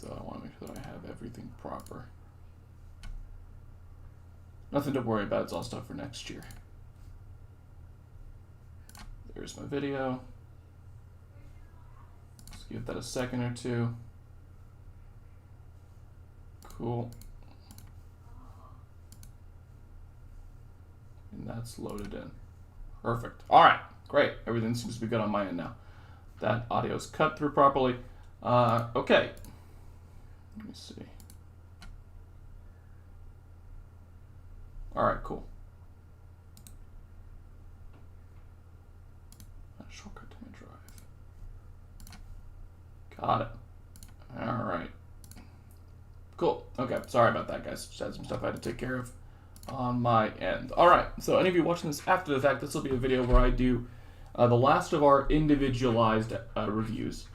So I want to make sure that I have everything proper. Nothing to worry about, it's all stuff for next year. There's my video. Let's give that a second or two. Cool. And that's loaded in. Perfect. All right, great. Everything seems to be good on my end now. That audio is cut through properly. Okay. Let me see. All right, cool. Shortcut to my drive. Got it. All right. Cool. Okay, sorry about that, guys. Just had some stuff I had to take care of on my end. All right, so any of you watching this after the fact, this will be a video where I do the last of our individualized reviews.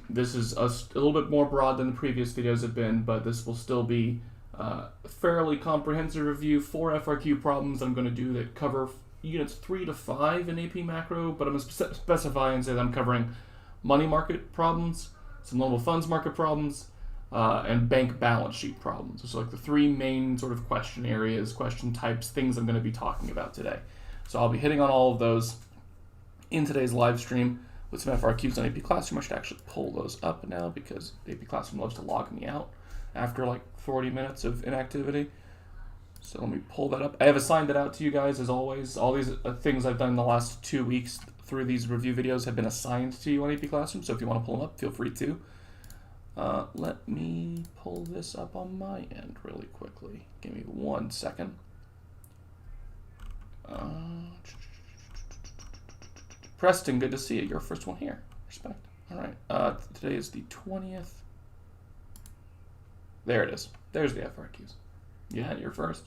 This is a little bit more broad than the previous videos have been, but this will still be a fairly comprehensive review. 4 FRQ problems I'm going to do that cover units 3 to 5 in AP Macro, but I'm going to specify and say that I'm covering money market problems, some loanable funds market problems, and bank balance sheet problems. So like the 3 main sort of question areas, question types, things I'm going to be talking about today. So I'll be hitting on all of those in today's live stream with some FRQs on AP Classroom. I should actually pull those up now because AP Classroom loves to log me out after like 40 minutes of inactivity. So let me pull that up. I have assigned it out to you guys as always. All these things I've done in the last 2 weeks through these review videos have been assigned to you on AP Classroom. So if you want to pull them up, feel free to. Let me pull this up on my end really quickly. Give me 1 second. Preston, good to see you. You're first one here. Respect. All right. Today is the 20th. There it is. There's the FRQs. Yeah, you're first.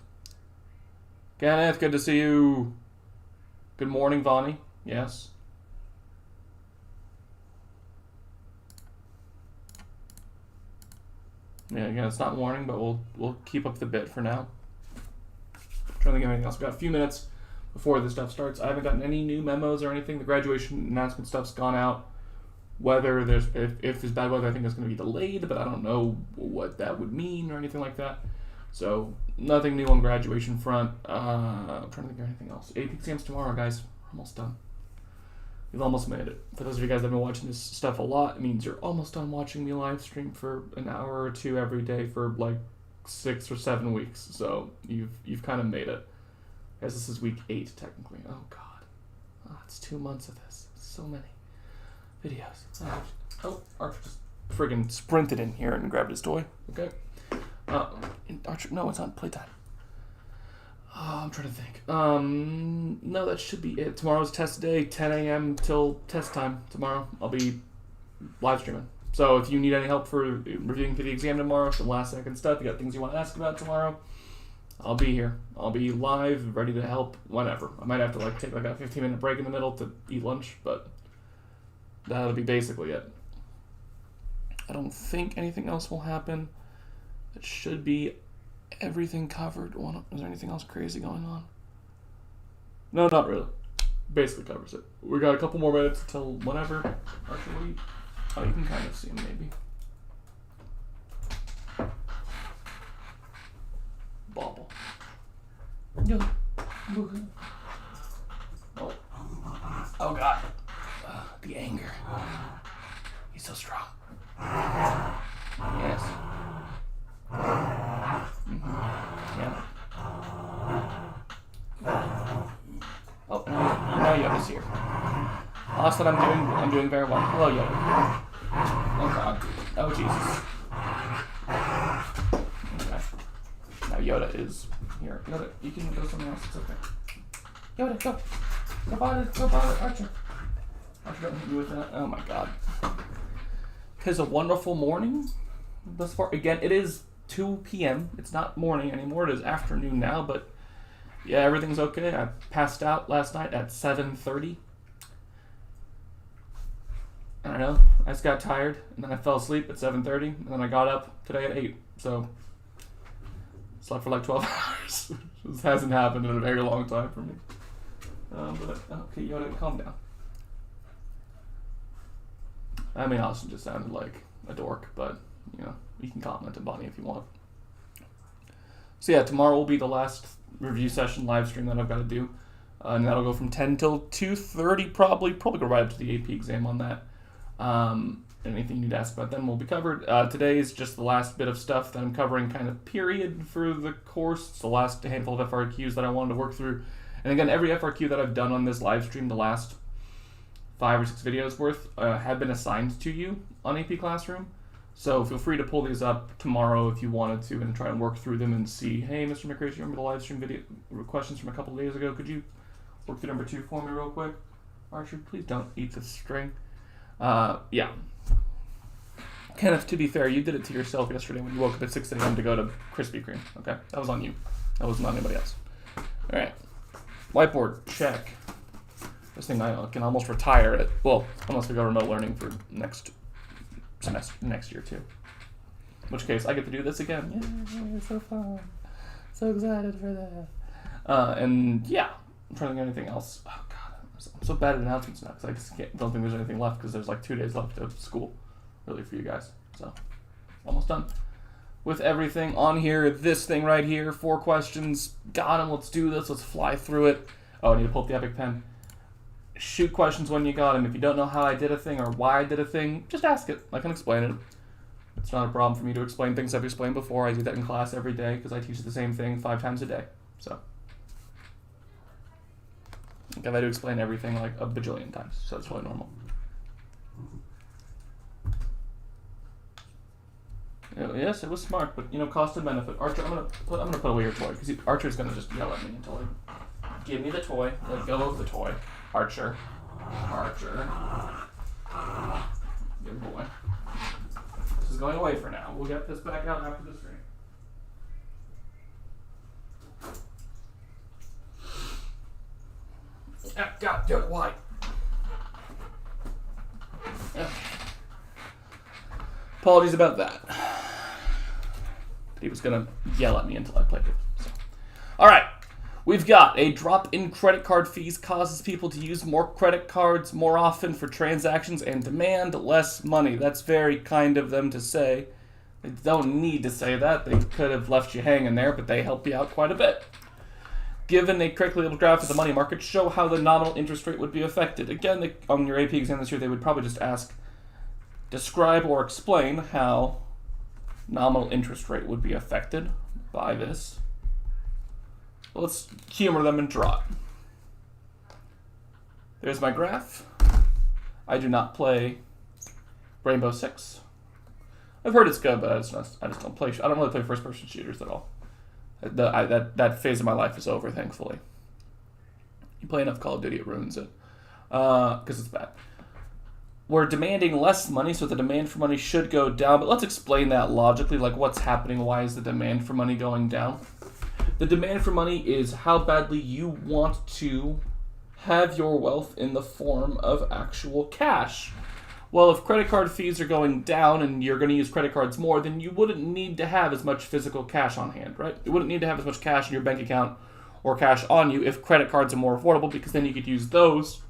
Kenneth, good to see you. Good morning, Vonnie. Yes. Yeah, again, it's not morning, but we'll keep up the bit for now. I'm trying to think of anything else. We've got a few minutes before this stuff starts. I haven't gotten any new memos or anything. The graduation announcement stuff's gone out. Whether there's if there's bad weather, I think it's going to be delayed, but I don't know what that would mean or anything like that. So nothing new on graduation front. I'm trying to think of anything else. AP exams tomorrow, guys. We're almost done. We've almost made it. For those of you guys that have been watching this stuff a lot, it means you're almost done watching me live stream for an hour or 2 every day for like 6 or 7 weeks. So you've kind of made it. Guys, this is week 8 technically. Oh God, it's 2 months of this. So many videos. Oh, Archer just friggin' sprinted in here and grabbed his toy. Okay. Archer, no, it's not playtime. I'm trying to think. No, that should be it. Tomorrow's test day, 10 a.m. till test time tomorrow. I'll be live streaming. So if you need any help for reviewing for the exam tomorrow, some last second stuff, you got things you want to ask about tomorrow, I'll be here. I'll be live, ready to help whenever. I might have to like take like a 15-minute break in the middle to eat lunch, but that'll be basically it. I don't think anything else will happen. It should be everything covered. Is there anything else crazy going on? No, not really. Basically covers it. We got a couple more minutes until whenever. Actually, oh, you can kind of see him maybe. Bobble. Oh God. The anger. He's so strong. Yes. Yeah. Oh, now Yoda's here. Last that I'm doing very well. Hello, Yoda. Oh God. Oh Jesus. Okay. Now Yoda is here. Yoda, you can go somewhere else. It's okay. Yoda, go. Go bother Archer. Archer, don't hit me with that. Oh my God. It's a wonderful morning thus far. Again, it is 2 p.m. It's not morning anymore. It is afternoon now, but yeah, everything's okay. I passed out last night at 7:30. I don't know. I just got tired, and then I fell asleep at 7:30, and then I got up today at 8. So slept for like 12 hours. This hasn't happened in a very long time for me. But okay, Yoda, calm down. I mean, Austin just sounded like a dork, but you know, you can comment on Bonnie if you want. So yeah, tomorrow will be the last review session live stream that I've got to do. And that'll go from 10 till 2:30 probably go right up to the AP exam on that. Anything you need to ask about then will be covered. Today is just the last bit of stuff that I'm covering kind of period for the course. It's the last handful of FRQs that I wanted to work through. And again, every FRQ that I've done on this live stream, the last 5 or 6 videos worth, have been assigned to you on AP Classroom. So feel free to pull these up tomorrow if you wanted to and try and work through them and see, hey, Mr. McRae, you remember the live stream video questions from a couple of days ago? Could you work through number 2 for me real quick? Archer, please don't eat the string. Yeah. Kenneth, to be fair, you did it to yourself yesterday when you woke up at 6 a.m. to go to Krispy Kreme. Okay? That was on you. That was not anybody else. All right. Whiteboard, check. This thing I can almost retire it. Well, unless we go remote learning for next semester, next year too. In which case, I get to do this again. Yeah, it's so fun. So excited for that. And yeah, I'm trying to think of anything else. Oh God, I'm so bad at announcements now because I just don't think there's anything left because there's like 2 days left of school, really, for you guys. So, almost done with everything on here. This thing right here, 4 questions. Got them. Let's do this. Let's fly through it. Oh, I need to pull up the Epic Pen. Shoot questions when you got them. If you don't know how I did a thing or why I did a thing, just ask it. I can explain it. It's not a problem for me to explain things I've explained before. I do that in class every day because I teach the same thing 5 times a day. So, I've had to explain everything like a bajillion times, so it's really normal. Yes, it was smart, but you know, cost and benefit. Archer, I'm gonna put away your toy because Archer's gonna just yell at me until I give me the toy. Let go of the toy. Archer. Good boy. This is going away for now. We'll get this back out after the stream. God, why? Yeah. Apologies about that. He was gonna yell at me until I played it. So. All right. We've got a drop in credit card fees causes people to use more credit cards more often for transactions and demand less money. That's very kind of them to say. They don't need to say that. They could have left you hanging there, but they help you out quite a bit. Given a correctly labeled graph of the money market, show how the nominal interest rate would be affected. Again, on your AP exam this year, they would probably just ask, describe or explain how nominal interest rate would be affected by this. Let's humor them and draw it. There's my graph. I do not play Rainbow Six. I've heard it's good, but I just don't play. I don't really play first-person shooters at all. That phase of my life is over, thankfully. You play enough Call of Duty, it ruins it. Because it's bad. We're demanding less money, so the demand for money should go down. But let's explain that logically, like what's happening. Why is the demand for money going down? The demand for money is how badly you want to have your wealth in the form of actual cash. Well, if credit card fees are going down and you're going to use credit cards more, then you wouldn't need to have as much physical cash on hand, right? You wouldn't need to have as much cash in your bank account or cash on you if credit cards are more affordable, because then you could use those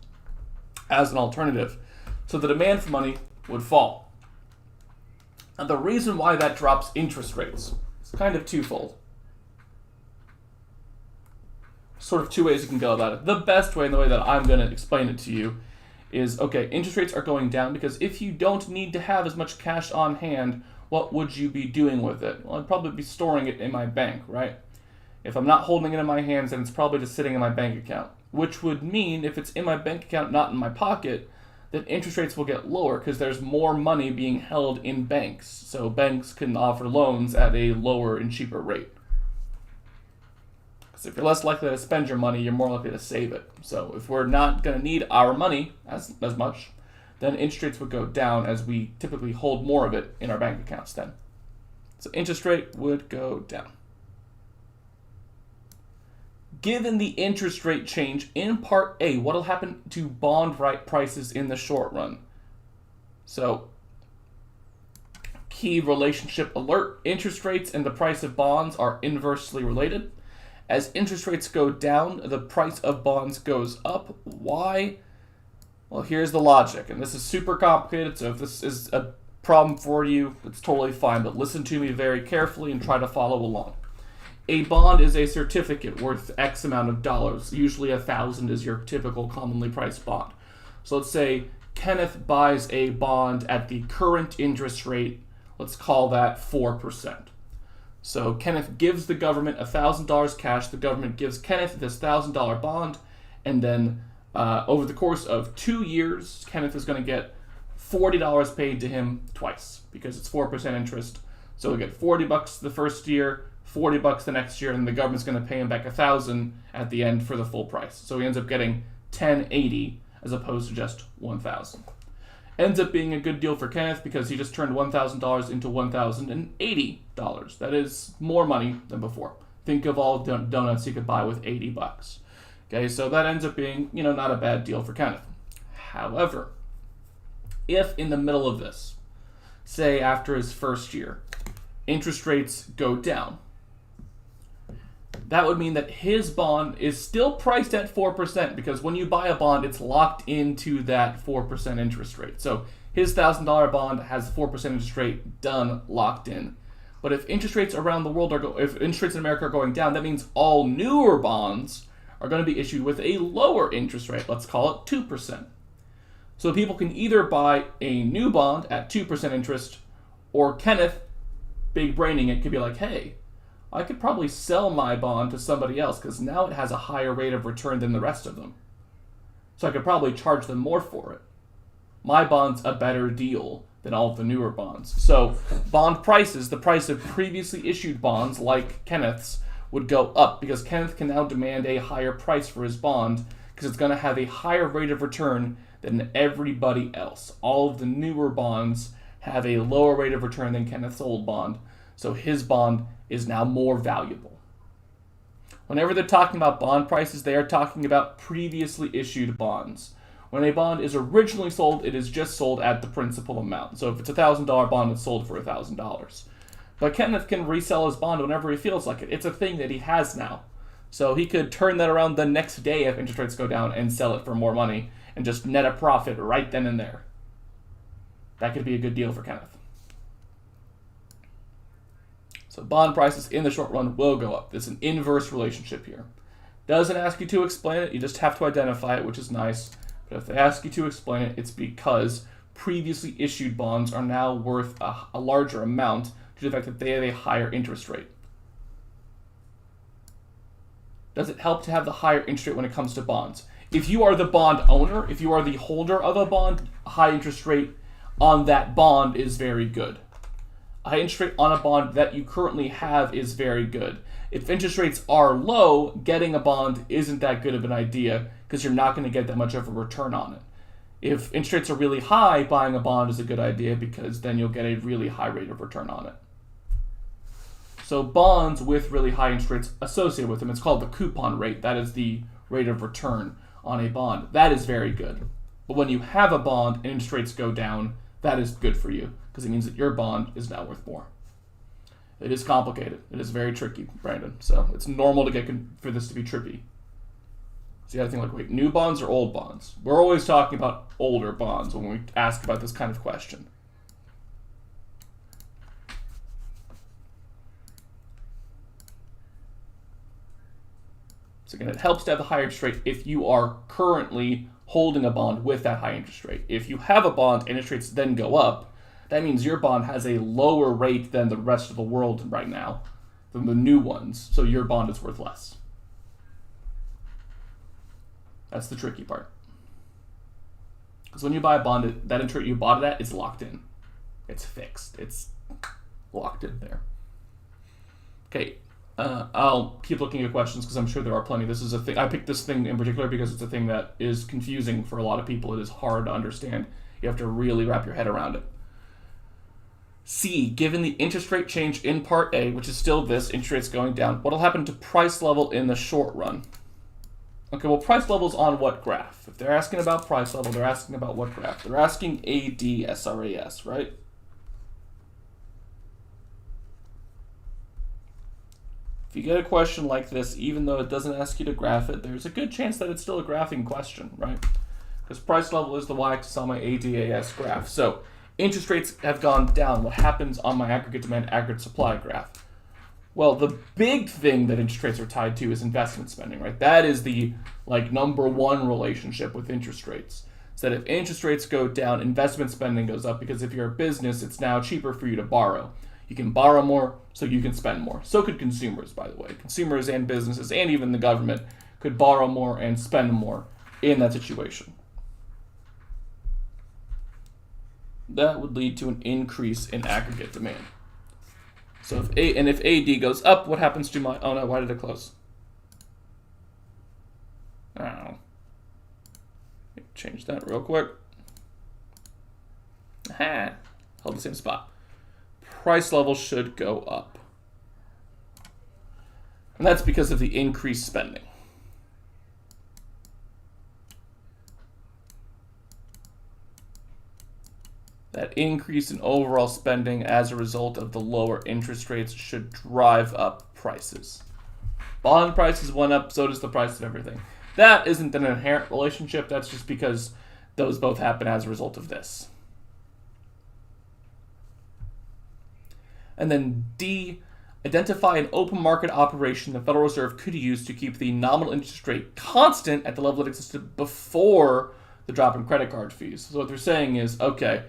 as an alternative. So the demand for money would fall. And the reason why that drops interest rates is kind of twofold. Sort of 2 ways you can go about it. The best way, and the way that I'm going to explain it to you, is, okay, interest rates are going down because if you don't need to have as much cash on hand, what would you be doing with it? Well, I'd probably be storing it in my bank, right? If I'm not holding it in my hands, then it's probably just sitting in my bank account, which would mean if it's in my bank account, not in my pocket, then interest rates will get lower because there's more money being held in banks. So banks can offer loans at a lower and cheaper rate. Because if you're less likely to spend your money, you're more likely to save it. So if we're not going to need our money as much, then interest rates would go down as we typically hold more of it in our bank accounts then. So interest rate would go down. Given the interest rate change in part A, what will happen to bond prices in the short run? So, key relationship alert. Interest rates and the price of bonds are inversely related. As interest rates go down, the price of bonds goes up. Why? Well, here's the logic, and this is super complicated, so if this is a problem for you, it's totally fine, but listen to me very carefully and try to follow along. A bond is a certificate worth X amount of dollars. Usually 1,000 is your typical commonly priced bond. So let's say Kenneth buys a bond at the current interest rate, let's call that 4%. So Kenneth gives the government $1,000 cash, the government gives Kenneth this $1,000 bond, and then over the course of 2 years, Kenneth is going to get $40 paid to him twice, because it's 4% interest. So he'll get $40 the first year, $40 the next year, and the government's going to pay him back $1,000 at the end for the full price. So he ends up getting $1,080 as opposed to just $1,000. Ends up being a good deal for Kenneth because he just turned $1,000 into $1,080. That is more money than before. Think of all donuts you could buy with $80. Okay, so that ends up being, not a bad deal for Kenneth. However, if in the middle of this, say after his first year, interest rates go down, that would mean that his bond is still priced at 4% because when you buy a bond, it's locked into that 4% interest rate. So his $1,000 bond has 4% interest rate done, locked in. But if interest rates around the world if interest rates in America are going down, that means all newer bonds are going to be issued with a lower interest rate. Let's call it 2%. So people can either buy a new bond at 2% interest, or Kenneth, big braining it, could be like, hey, I could probably sell my bond to somebody else because now it has a higher rate of return than the rest of them. So I could probably charge them more for it. My bond's a better deal than all of the newer bonds. So bond prices, the price of previously issued bonds like Kenneth's, would go up because Kenneth can now demand a higher price for his bond because it's going to have a higher rate of return than everybody else. All of the newer bonds have a lower rate of return than Kenneth's old bond. So his bond is now more valuable. Whenever they're talking about bond prices, they are talking about previously issued bonds. When a bond is originally sold, it is just sold at the principal amount. So if it's a $1,000 bond, it's sold for $1,000. But Kenneth can resell his bond whenever he feels like it. It's a thing that he has now. So he could turn that around the next day if interest rates go down and sell it for more money and just net a profit right then and there. That could be a good deal for Kenneth. So bond prices in the short run will go up. There's an inverse relationship here. Doesn't ask you to explain it. You just have to identify it, which is nice. But if they ask you to explain it, it's because previously issued bonds are now worth a larger amount due to the fact that they have a higher interest rate. Does it help to have the higher interest rate when it comes to bonds? If you are the bond owner, if you are the holder of a bond, a high interest rate on that bond is very good. A high interest rate on a bond that you currently have is very good. If interest rates are low, getting a bond isn't that good of an idea because you're not going to get that much of a return on it. If interest rates are really high, buying a bond is a good idea because then you'll get a really high rate of return on it. So bonds with really high interest rates associated with them, it's called the coupon rate. That is the rate of return on a bond. That is very good. But when you have a bond and interest rates go down, that is good for you because it means that your bond is now worth more. It is complicated. It is very tricky, Brandon. So it's normal to get for this to be tricky. So you got to think like, wait, new bonds or old bonds? We're always talking about older bonds when we ask about this kind of question. So again, it helps to have a higher interest rate if you are currently holding a bond with that high interest rate. If you have a bond and interest rates then go up, that means your bond has a lower rate than the rest of the world right now, than the new ones, so your bond is worth less. That's the tricky part. Because when you buy a bond, that interest rate you bought it at is locked in. It's fixed. It's locked in there. Okay, I'll keep looking at questions because I'm sure there are plenty. This is a thing. I picked this thing in particular because it's a thing that is confusing for a lot of people. It is hard to understand. You have to really wrap your head around it. C, given the interest rate change in part A, which is still this, interest rates going down, what will happen to price level in the short run? Okay, well, price level's on what graph? If they're asking about price level, they're asking about what graph? They're asking ADSRAS, right? If you get a question like this, even though it doesn't ask you to graph it, there's a good chance that it's still a graphing question, right? Because price level is the y-axis on my ADAS graph. So Interest rates have gone down. What happens on my aggregate demand, aggregate supply graph? Well, the big thing that interest rates are tied to is investment spending, right? That is the number one relationship with interest rates. So that if interest rates go down, investment spending goes up, because if you're a business, it's now cheaper for you to borrow. You can borrow more, so you can spend more. So could consumers, by the way. Consumers and businesses and even the government could borrow more and spend more in that situation. That would lead to an increase in aggregate demand. So if AD goes up, what happens to my... Oh no, why did it close? Oh. Change that real quick. Aha. Hold the same spot. Price level should go up. And that's because of the increased spending. That increase in overall spending as a result of the lower interest rates should drive up prices. Bond prices went up, so does the price of everything. That isn't an inherent relationship. That's just because those both happen as a result of this. And then D, identify an open market operation the Federal Reserve could use to keep the nominal interest rate constant at the level it existed before the drop in credit card fees. So what they're saying is, okay,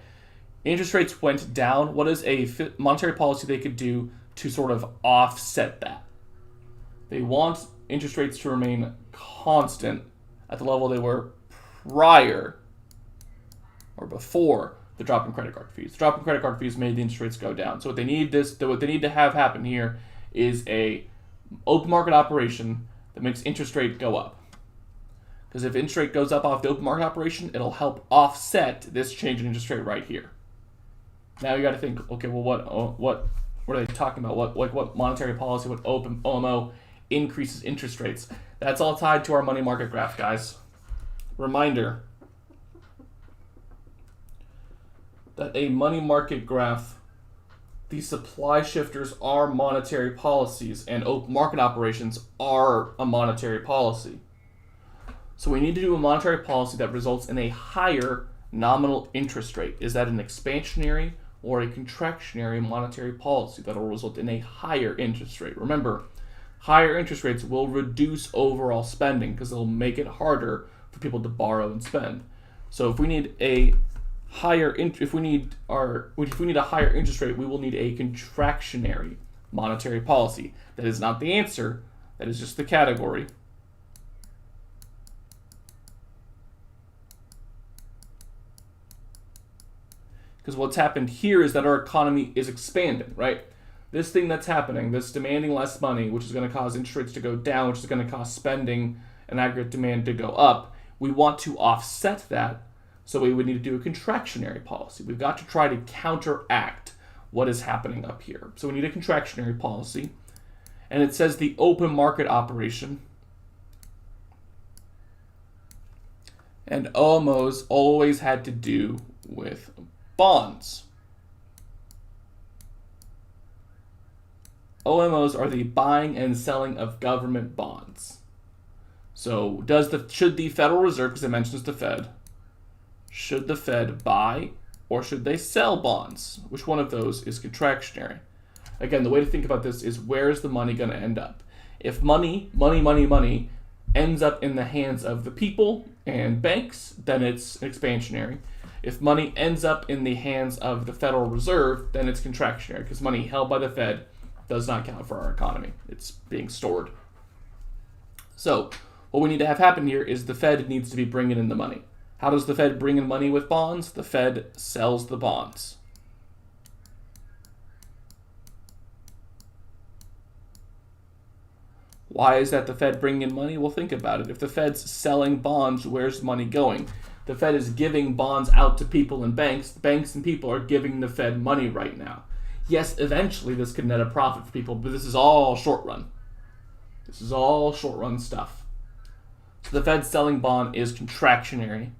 interest rates went down. What is a monetary policy they could do to sort of offset that? They want interest rates to remain constant at the level they were prior or before the drop in credit card fees. The drop in credit card fees made the interest rates go down. So what they need to have happen here is a open market operation that makes interest rate go up. Because if interest rate goes up off the open market operation, it'll help offset this change in interest rate right here. Now you got to think, okay, well, what are they talking about? What monetary policy, what OMO increases interest rates? That's all tied to our money market graph, guys. Reminder that a money market graph, the supply shifters are monetary policies, and open market operations are a monetary policy. So we need to do a monetary policy that results in a higher nominal interest rate. Is that an expansionary or a contractionary monetary policy that will result in a higher interest rate? Remember, higher interest rates will reduce overall spending because they'll make it harder for people to borrow and spend. So if we need a higher if we need a higher interest rate, we will need a contractionary monetary policy. That is not the answer. That is just the category. Because what's happened here is that our economy is expanding, right? This thing that's happening, this demanding less money, which is going to cause interest rates to go down, which is going to cause spending and aggregate demand to go up, we want to offset that. So we would need to do a contractionary policy. We've got to try to counteract what is happening up here. So we need a contractionary policy. And it says the open market operation. And OMOs always had to do with bonds. OMOs are the buying and selling of government bonds. So should the Federal Reserve, because it mentions the Fed, should the Fed buy or should they sell bonds? Which one of those is contractionary? Again, the way to think about this is, where is the money going to end up? If money ends up in the hands of the people and banks, then it's expansionary. If money ends up in the hands of the Federal Reserve, then it's contractionary, because money held by the Fed does not count for our economy. It's being stored. So what we need to have happen here is the Fed needs to be bringing in the money. How does the Fed bring in money with bonds? The Fed sells the bonds. Why is that the Fed bringing in money? Well, think about it. If the Fed's selling bonds, where's the money going? The Fed is giving bonds out to people and banks. Banks and people are giving the Fed money right now. Yes, eventually this could net a profit for people, but this is all short run. This is all short run stuff. So the Fed selling bond is contractionary,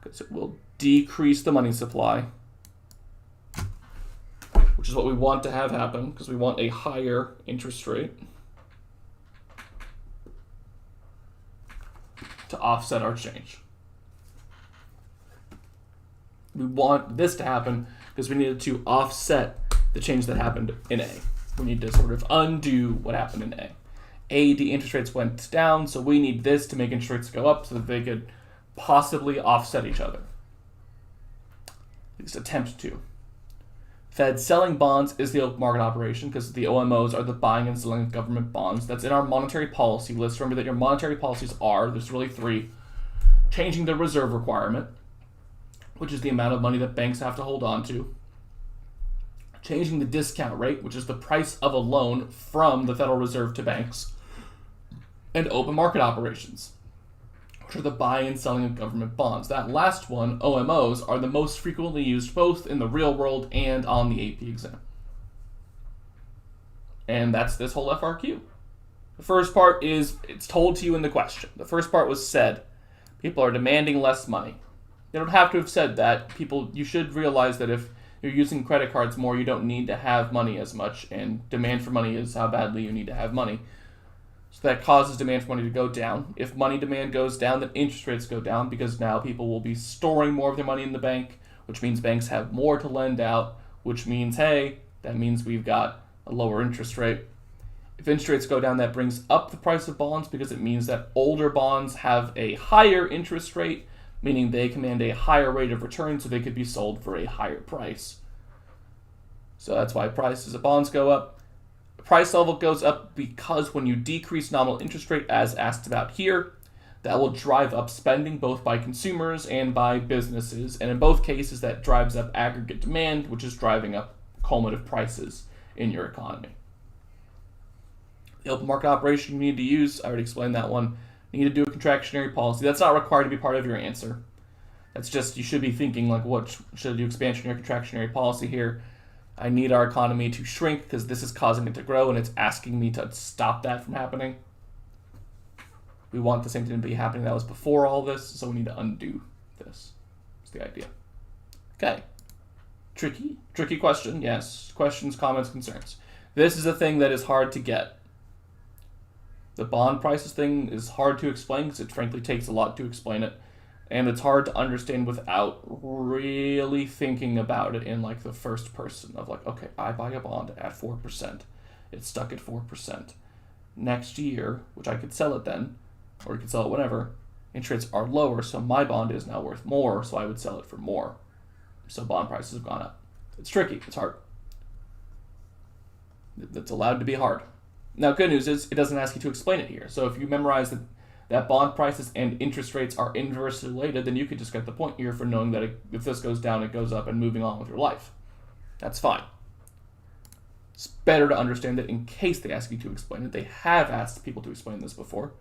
because it will decrease the money supply, which is what we want to have happen, because we want a higher interest rate to offset our change. We want this to happen because we needed to offset the change that happened in A. We need to sort of undo what happened in A. The interest rates went down, so we need this to make interest rates go up so that they could possibly offset each other. At least attempt to. Fed selling bonds is the open market operation because the OMOs are the buying and selling of government bonds. That's in our monetary policy list. Remember that your monetary policies there's really three. Changing the reserve requirement, which is the amount of money that banks have to hold on to. Changing the discount rate, which is the price of a loan from the Federal Reserve to banks. And open market operations, which are the buying and selling of government bonds. That last one, OMOs, are the most frequently used both in the real world and on the AP exam. And that's this whole FRQ. The first part is, it's told to you in the question. The first part was said, people are demanding less money. They don't have to have said that. You should realize that if you're using credit cards more, you don't need to have money as much, and demand for money is how badly you need to have money. So that causes demand for money to go down. If money demand goes down, then interest rates go down because now people will be storing more of their money in the bank, which means banks have more to lend out, which means, hey, that means we've got a lower interest rate. If interest rates go down, that brings up the price of bonds because it means that older bonds have a higher interest rate, meaning they command a higher rate of return, so they could be sold for a higher price. So that's why prices of bonds go up. The price level goes up because when you decrease nominal interest rate, as asked about here, that will drive up spending both by consumers and by businesses. And in both cases, that drives up aggregate demand, which is driving up cumulative prices in your economy. The open market operation you need to use, I already explained that one. You need to do a contractionary policy. That's not required to be part of your answer. That's just, you should be thinking like, what should I do, expansionary or contractionary policy here? I need our economy to shrink because this is causing it to grow and it's asking me to stop that from happening. We want the same thing to be happening that was before all this, so we need to undo this. That's the idea. Okay. Tricky question, yes. Questions, comments, concerns. This is a thing that is hard to get. The bond prices thing is hard to explain because it frankly takes a lot to explain it. And it's hard to understand without really thinking about it in like the first person of like, okay, I buy a bond at 4%. It's stuck at 4%. Next year, which I could sell it then, or you could sell it whenever, interest rates are lower, so my bond is now worth more, so I would sell it for more. So bond prices have gone up. It's tricky. It's hard. It's allowed to be hard. Now, good news is it doesn't ask you to explain it here. So if you memorize that bond prices and interest rates are inversely related, then you could just get the point here for knowing that if this goes down, it goes up, and moving on with your life. That's fine. It's better to understand that in case they ask you to explain it. They have asked people to explain this before.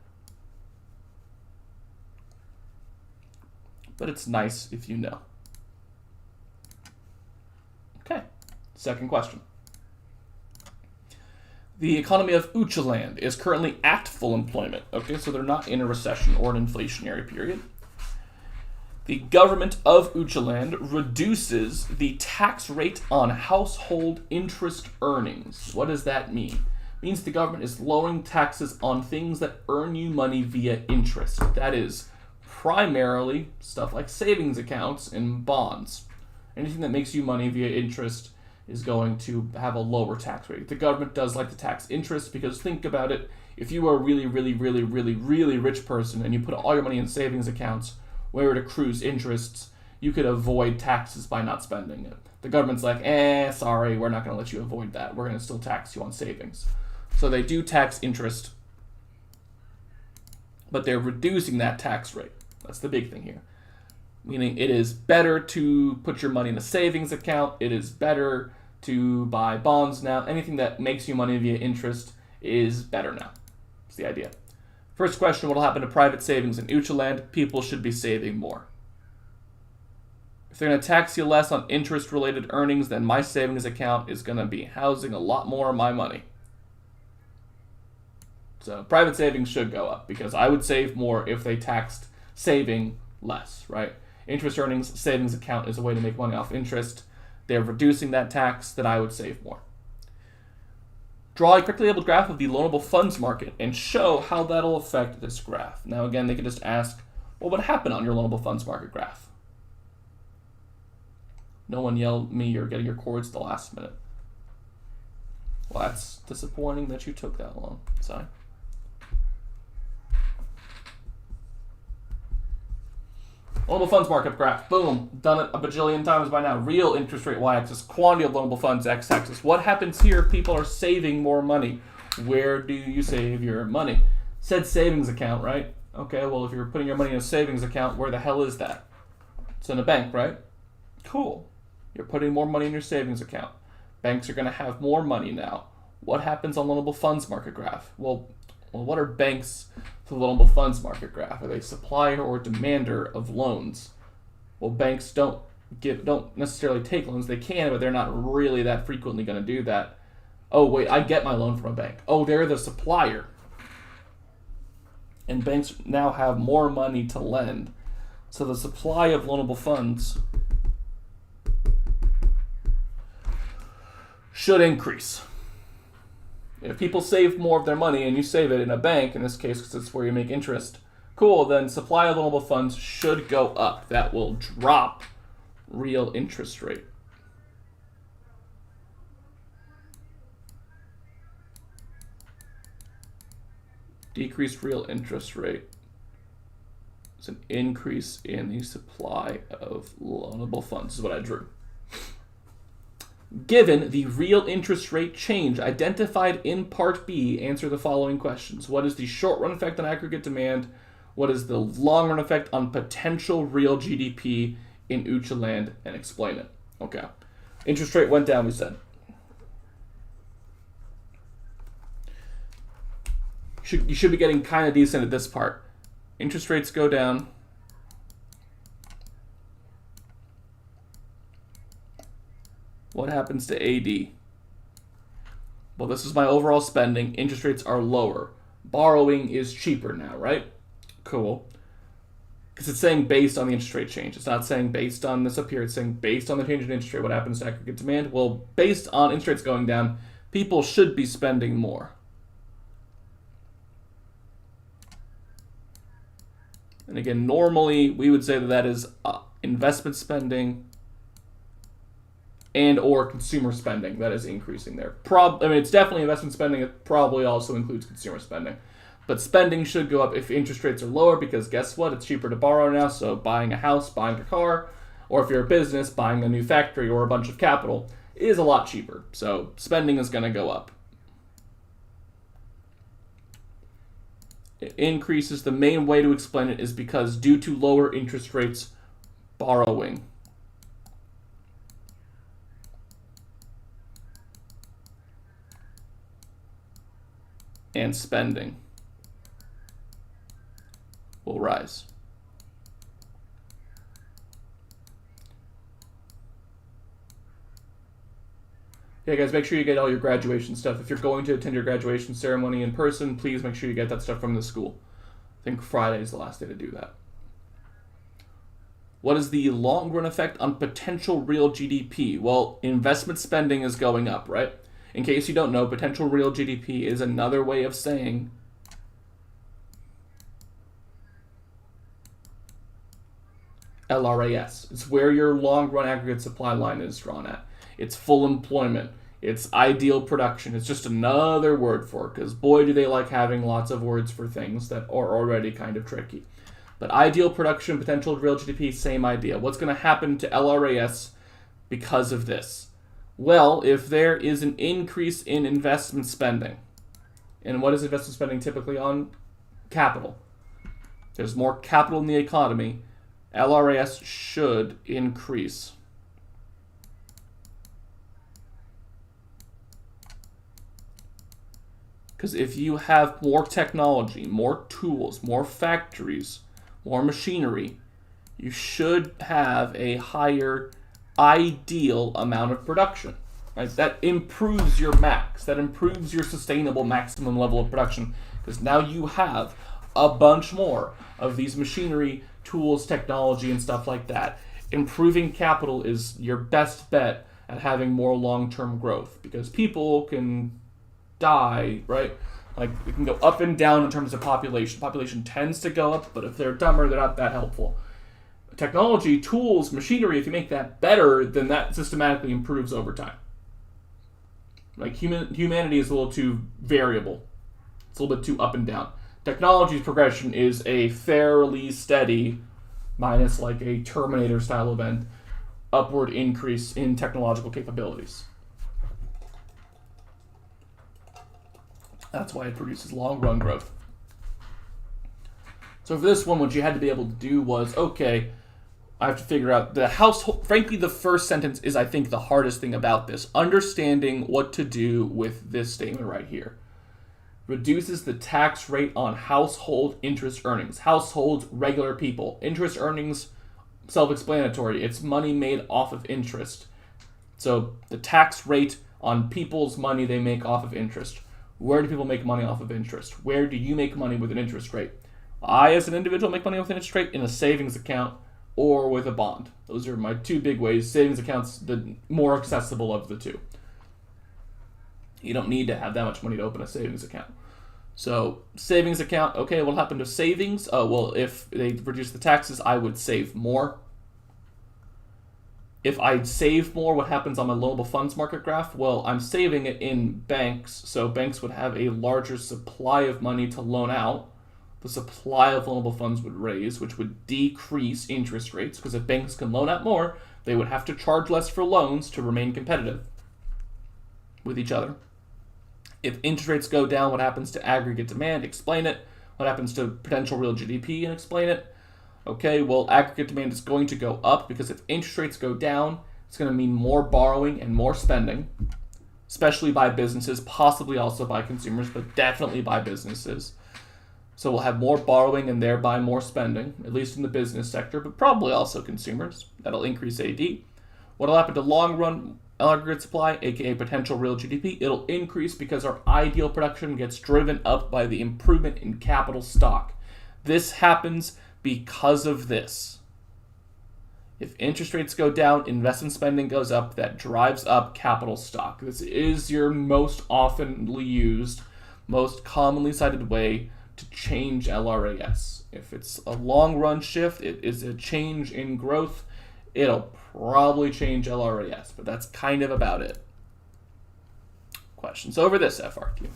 But it's nice if you know. Okay, second question. The economy of Uchaland is currently at full employment. Okay, so they're not in a recession or an inflationary period. The government of Uchaland reduces the tax rate on household interest earnings. What does that mean? It means the government is lowering taxes on things that earn you money via interest. That is primarily stuff like savings accounts and bonds. Anything that makes you money via interest is going to have a lower tax rate. The government does like to tax interest because think about it, if you are a really rich person and you put all your money in savings accounts where it accrues interests, you could avoid taxes by not spending it. The government's like, sorry, we're not going to let you avoid that. We're going to still tax you on savings. So they do tax interest, but they're reducing that tax rate. That's the big thing here. Meaning it is better to put your money in a savings account. It is better to buy bonds now. Anything that makes you money via interest is better now. That's the idea. First question, what will happen to private savings in Uchaland? People should be saving more. If they're going to tax you less on interest-related earnings, then my savings account is going to be housing a lot more of my money. So private savings should go up because I would save more if they taxed saving less, right? Interest earnings, savings account is a way to make money off interest. They're reducing that tax, that I would save more. Draw a quickly labeled graph of the loanable funds market and show how that'll affect this graph. Now again, they could just ask, what would happen on your loanable funds market graph? No one yelled at me you're getting your cords at the last minute. Well, that's disappointing that you took that long. Sorry. Loanable funds markup graph. Boom. Done it a bajillion times by now. Real interest rate y-axis. Quantity of loanable funds x-axis. What happens here if people are saving more money? Where do you save your money? Said savings account, right? Okay, well, if you're putting your money in a savings account, where the hell is that? It's in a bank, right? Cool. You're putting more money in your savings account. Banks are going to have more money now. What happens on loanable funds market graph? Well, what are banks to the loanable funds market graph? Are they supplier or demander of loans? Well, banks don't necessarily take loans. They can, but they're not really that frequently going to do that. Oh, wait, I get my loan from a bank. Oh, they're the supplier. And banks now have more money to lend. So the supply of loanable funds should increase. If people save more of their money and you save it in a bank, in this case because it's where you make interest, cool, then supply of loanable funds should go up. That will drop real interest rate. Decreased real interest rate is an increase in the supply of loanable funds. This is what I drew. Given the real interest rate change identified in Part B, answer the following questions. What is the short-run effect on aggregate demand? What is the long-run effect on potential real GDP in Ucha land? And explain it. Okay. Interest rate went down, we said. You should be getting kind of decent at this part. Interest rates go down. What happens to AD? Well, this is my overall spending. Interest rates are lower. Borrowing is cheaper now, right? Cool. Because it's saying based on the interest rate change. It's not saying based on this up here. It's saying based on the change in interest rate. What happens to aggregate demand? Well, based on interest rates going down, people should be spending more. And again, normally we would say that that is investment spending and or consumer spending that is increasing there. It's definitely investment spending. It probably also includes consumer spending. But spending should go up if interest rates are lower because guess what? It's cheaper to borrow now. So buying a house, buying a car, or if you're a business, buying a new factory or a bunch of capital is a lot cheaper. So spending is going to go up. It increases. The main way to explain it is because due to lower interest rates, borrowing and spending will rise. Yeah, guys, make sure you get all your graduation stuff. If you're going to attend your graduation ceremony in person, please make sure you get that stuff from the school. I think Friday is the last day to do that. What is the long-run effect on potential real GDP? Well, investment spending is going up, right? In case you don't know, potential real GDP is another way of saying LRAS. It's where your long-run aggregate supply line is drawn at. It's full employment. It's ideal production. It's just another word for it, because boy, do they like having lots of words for things that are already kind of tricky. But ideal production, potential real GDP, same idea. What's going to happen to LRAS because of this? Well, if there is an increase in investment spending, and what is investment spending typically on? Capital. There's more capital in the economy, LRAS should increase. Because if you have more technology, more tools, more factories, more machinery, you should have a higher ideal amount of production. Right? That improves your max. That improves your sustainable maximum level of production. Because now you have a bunch more of these machinery, tools, technology, and stuff like that. Improving capital is your best bet at having more long-term growth. Because people can die, right? Like, it can go up and down in terms of population. Population tends to go up, but if they're dumber, they're not that helpful. technology, tools, machinery, if you make that better, then that systematically improves over time. Like humanity is a little too variable. It's a little bit too up and down. Technology's progression is a fairly steady, minus like a Terminator style event, upward increase in technological capabilities. That's why it produces long run growth. So for this one, what you had to be able to do was, okay, I have to figure out the household. Frankly, the first sentence is, I think, the hardest thing about this. Understanding what to do with this statement right here. Reduces the tax rate on household interest earnings. Households, regular people. Interest earnings, self-explanatory. It's money made off of interest. So the tax rate on people's money they make off of interest. Where do people make money off of interest? Where do you make money with an interest rate? I, as an individual, make money with an interest rate in a savings account or with a bond. Those are my two big ways. Savings accounts, the more accessible of the two. You don't need to have that much money to open a savings account. So, savings account, okay, what happened to savings? Well, if they reduce the taxes, I would save more. If I save more, what happens on my loanable funds market graph? Well, I'm saving it in banks, so banks would have a larger supply of money to loan out. The supply of loanable funds would raise, which would decrease interest rates, because if banks can loan out more, they would have to charge less for loans to remain competitive with each other. If interest rates go down, what happens to aggregate demand? Explain it. What happens to potential real GDP? And explain it. Okay, well, aggregate demand is going to go up, because if interest rates go down, it's going to mean more borrowing and more spending, especially by businesses, possibly also by consumers, but definitely by businesses. So we'll have more borrowing and thereby more spending, at least in the business sector, but probably also consumers. That'll increase AD. What'll happen to long-run aggregate supply, aka potential real GDP? It'll increase because our ideal production gets driven up by the improvement in capital stock. This happens because of this. If interest rates go down, investment spending goes up, that drives up capital stock. This is your most oftenly used, most commonly cited way to change LRAS. If it's a long run shift, it is a change in growth, it'll probably change LRAS, but that's kind of about it. Questions over this FRQ?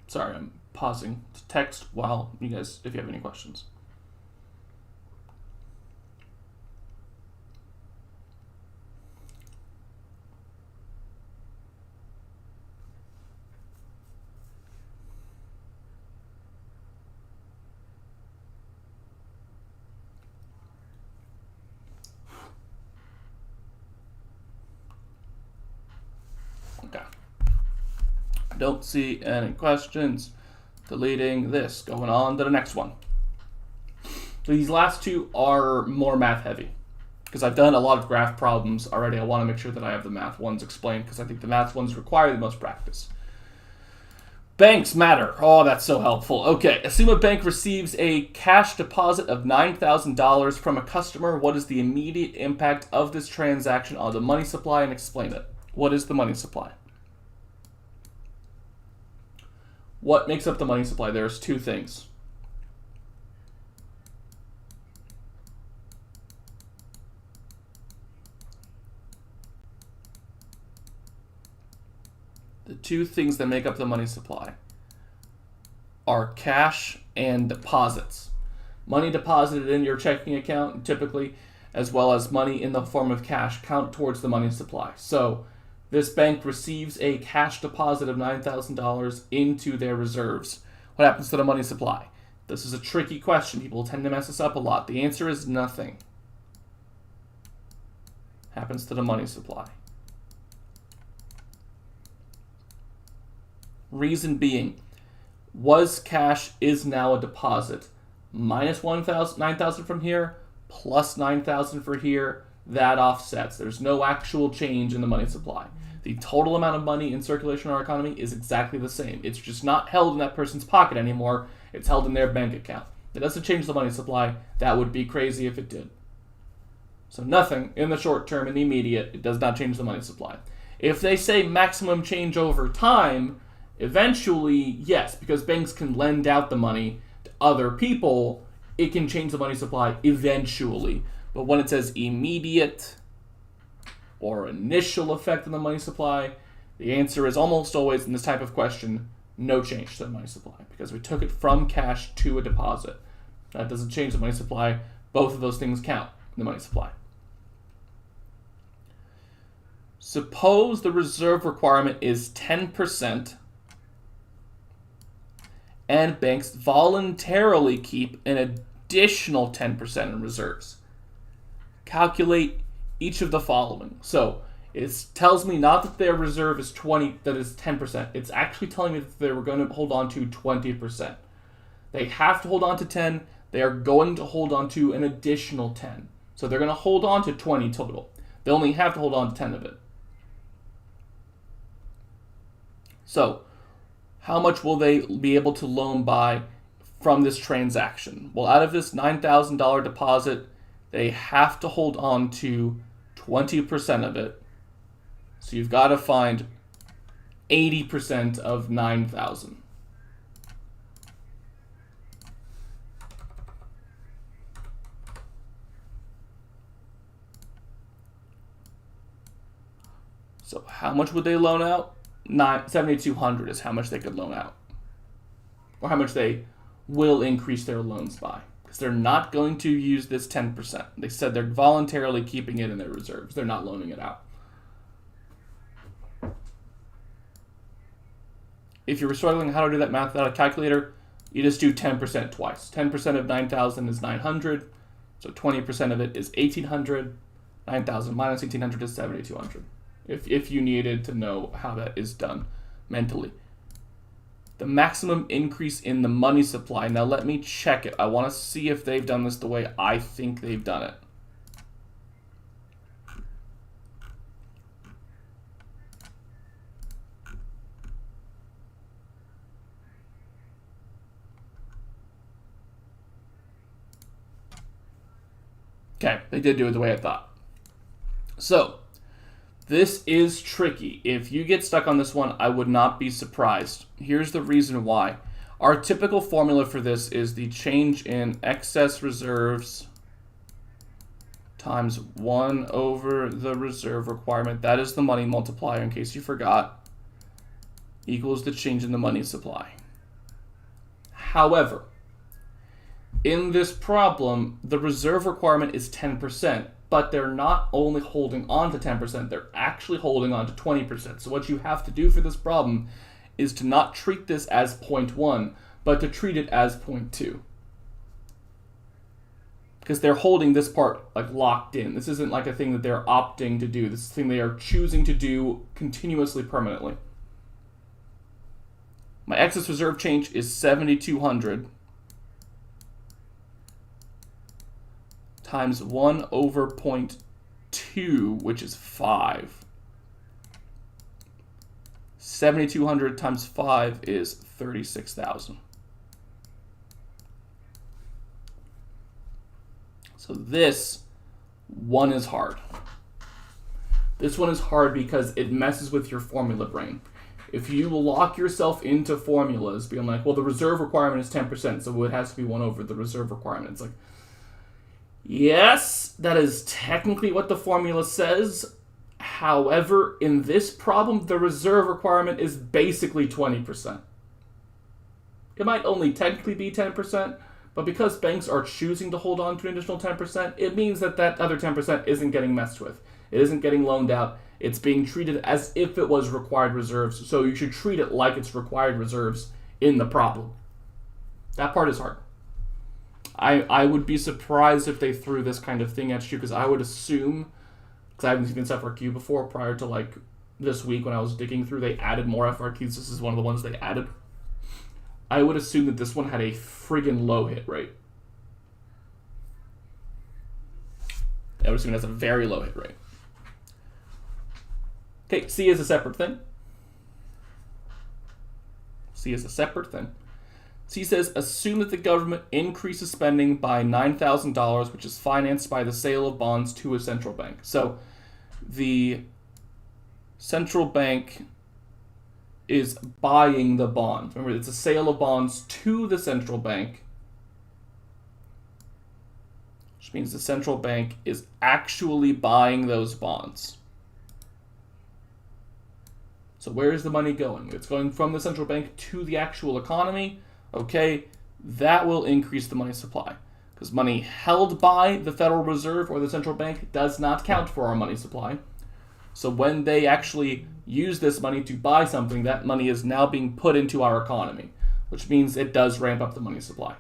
Sorry, I'm pausing to text while you guys, if you have any questions. Okay. Don't see any questions. Deleting this. Going on to the next one. So these last two are more math heavy, because I've done a lot of graph problems already. I want to make sure that I have the math ones explained, because I think the math ones require the most practice. Banks matter. Oh, that's so helpful. Okay, assume a bank receives a cash deposit of $9,000 from a customer. What is the immediate impact of this transaction on the money supply, and explain it. What is the money supply? What makes up the money supply? There's two things. The two things that make up the money supply are cash and deposits. Money deposited in your checking account, typically, as well as money in the form of cash, count towards the money supply. So this bank receives a cash deposit of $9,000 into their reserves. What happens to the money supply? This is a tricky question. People tend to mess this up a lot. The answer is nothing. Happens to the money supply. Reason being, was cash is now a deposit. Minus 9,000 from here, plus 9,000 for here, that offsets. There's no actual change in the money supply. The total amount of money in circulation in our economy is exactly the same. It's just not held in that person's pocket anymore. It's held in their bank account. It doesn't change the money supply. That would be crazy if it did. So nothing in the short term, in the immediate, it does not change the money supply. If they say maximum change over time, eventually, yes, because banks can lend out the money to other people, it can change the money supply eventually. But when it says immediate or initial effect on the money supply, the answer is almost always in this type of question, no change to the money supply, because we took it from cash to a deposit. That doesn't change the money supply. Both of those things count in the money supply. Suppose the reserve requirement is 10% and banks voluntarily keep an additional 10% in reserves. Calculate each of the following. So it tells me not that their reserve is 20, that is 10%. It's actually telling me that they were going to hold on to 20%. They have to hold on to 10. They are going to hold on to an additional 10. So they're going to hold on to 20 total. They only have to hold on to 10 of it. So how much will they be able to loan by from this transaction? Well, out of this $9,000 deposit, they have to hold on to 20% of it. So you've got to find 80% of 9,000. So how much would they loan out? $7,200 is how much they could loan out. Or how much they will increase their loans by. Because they're not going to use this 10%. They said they're voluntarily keeping it in their reserves. They're not loaning it out. If you're struggling how to do that math without a calculator, you just do 10% twice. 10% of 9,000 is 900. So 20% of it is 1,800. 9,000 minus 1,800 is 7,200. If you needed to know how that is done mentally. The maximum increase in the money supply. Now let me check it. I want to see if they've done this the way I think they've done it. Okay, they did do it the way I thought. So, this is tricky. If you get stuck on this one, I would not be surprised. Here's the reason why. Our typical formula for this is the change in excess reserves times 1 over the reserve requirement. That is the money multiplier, in case you forgot, equals the change in the money supply. However, in this problem, the reserve requirement is 10%. But they're not only holding on to 10%, they're actually holding on to 20%. So what you have to do for this problem is to not treat this as 0.1, but to treat it as 0.2. Because they're holding this part like locked in. This isn't like a thing that they're opting to do. This is a thing they are choosing to do continuously, permanently. My excess reserve change is 7,200. Times 1 over 0.2, which is 5. 7,200 times 5 is 36,000. So this one is hard. This one is hard because it messes with your formula brain. If you lock yourself into formulas, being like, well, the reserve requirement is 10%, so it has to be 1 over the reserve requirement. It's like, yes, that is technically what the formula says. However, in this problem, the reserve requirement is basically 20%. It might only technically be 10%, but because banks are choosing to hold on to an additional 10%, it means that that other 10% isn't getting messed with. It isn't getting loaned out. It's being treated as if it was required reserves, so you should treat it like it's required reserves in the problem. That part is hard. I would be surprised if they threw this kind of thing at you, because I would assume, because I haven't seen this FRQ before, prior to like this week when I was digging through, they added more FRQs. This is one of the ones they added. I would assume that this one had a friggin' low hit rate. I would assume it has a very low hit rate. Okay, C is a separate thing. C is a separate thing. So he says, assume that the government increases spending by $9,000, which is financed by the sale of bonds to a central bank. So the central bank is buying the bonds. Remember, it's a sale of bonds to the central bank, which means the central bank is actually buying those bonds. So where is the money going? It's going from the central bank to the actual economy. Okay, that will increase the money supply, because money held by the Federal Reserve or the central bank does not count for our money supply. So when they actually use this money to buy something, that money is now being put into our economy, which means it does ramp up the money supply.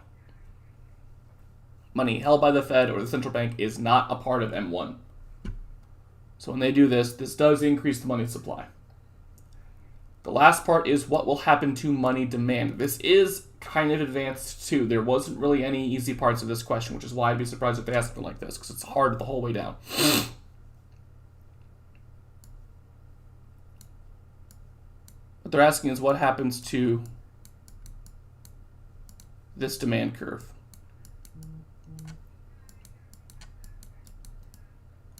Money held by the Fed or the central bank is not a part of M1. So when they do this, this does increase the money supply. The last part is what will happen to money demand. This is kind of advanced too. There wasn't really any easy parts of this question, which is why I'd be surprised if they asked it like this, because it's hard the whole way down. What they're asking is what happens to this demand curve.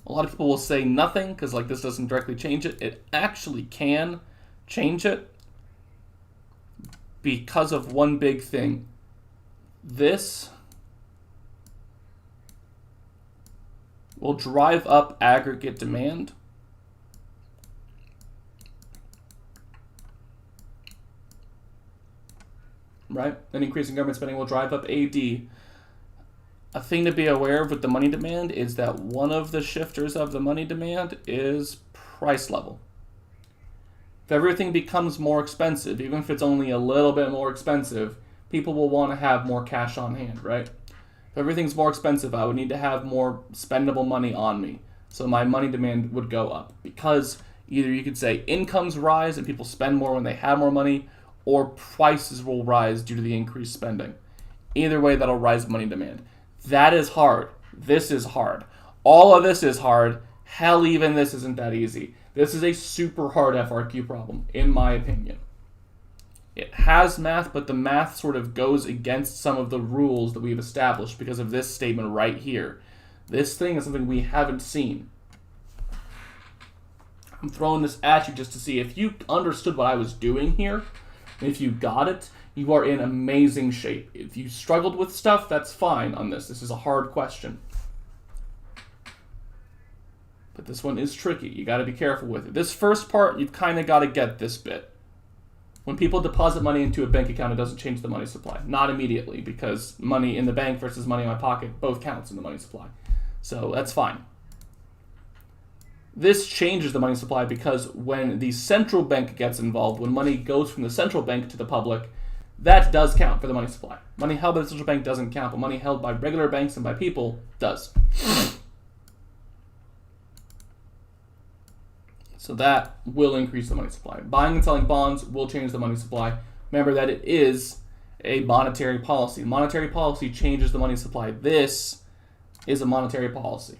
A lot of people will say nothing because like this doesn't directly change it. It actually can change it because of one big thing. This will drive up aggregate demand. Right? An increase in government spending will drive up AD. A thing to be aware of with the money demand is that one of the shifters of the money demand is price level. If everything becomes more expensive, even if it's only a little bit more expensive, people will want to have more cash on hand, right? If everything's more expensive, I would need to have more spendable money on me. So my money demand would go up, because either you could say incomes rise and people spend more when they have more money, or prices will rise due to the increased spending. Either way, that'll rise money demand. That is hard. This is hard. All of this is hard. Hell, even this isn't that easy. This is a super hard FRQ problem, in my opinion. It has math, but the math sort of goes against some of the rules that we've established because of this statement right here. This thing is something we haven't seen. I'm throwing this at you just to see if you understood what I was doing here. And if you got it, you are in amazing shape. If you struggled with stuff, that's fine on this. This is a hard question. But this one is tricky. You got to be careful with it. This first part, you've kind of got to get this bit. When people deposit money into a bank account, it doesn't change the money supply. Not immediately, because money in the bank versus money in my pocket both counts in the money supply. So that's fine. This changes the money supply because when the central bank gets involved, when money goes from the central bank to the public, that does count for the money supply. Money held by the central bank doesn't count, but money held by regular banks and by people does. So that will increase the money supply. Buying and selling bonds will change the money supply. Remember that it is a monetary policy. Monetary policy changes the money supply. This is a monetary policy.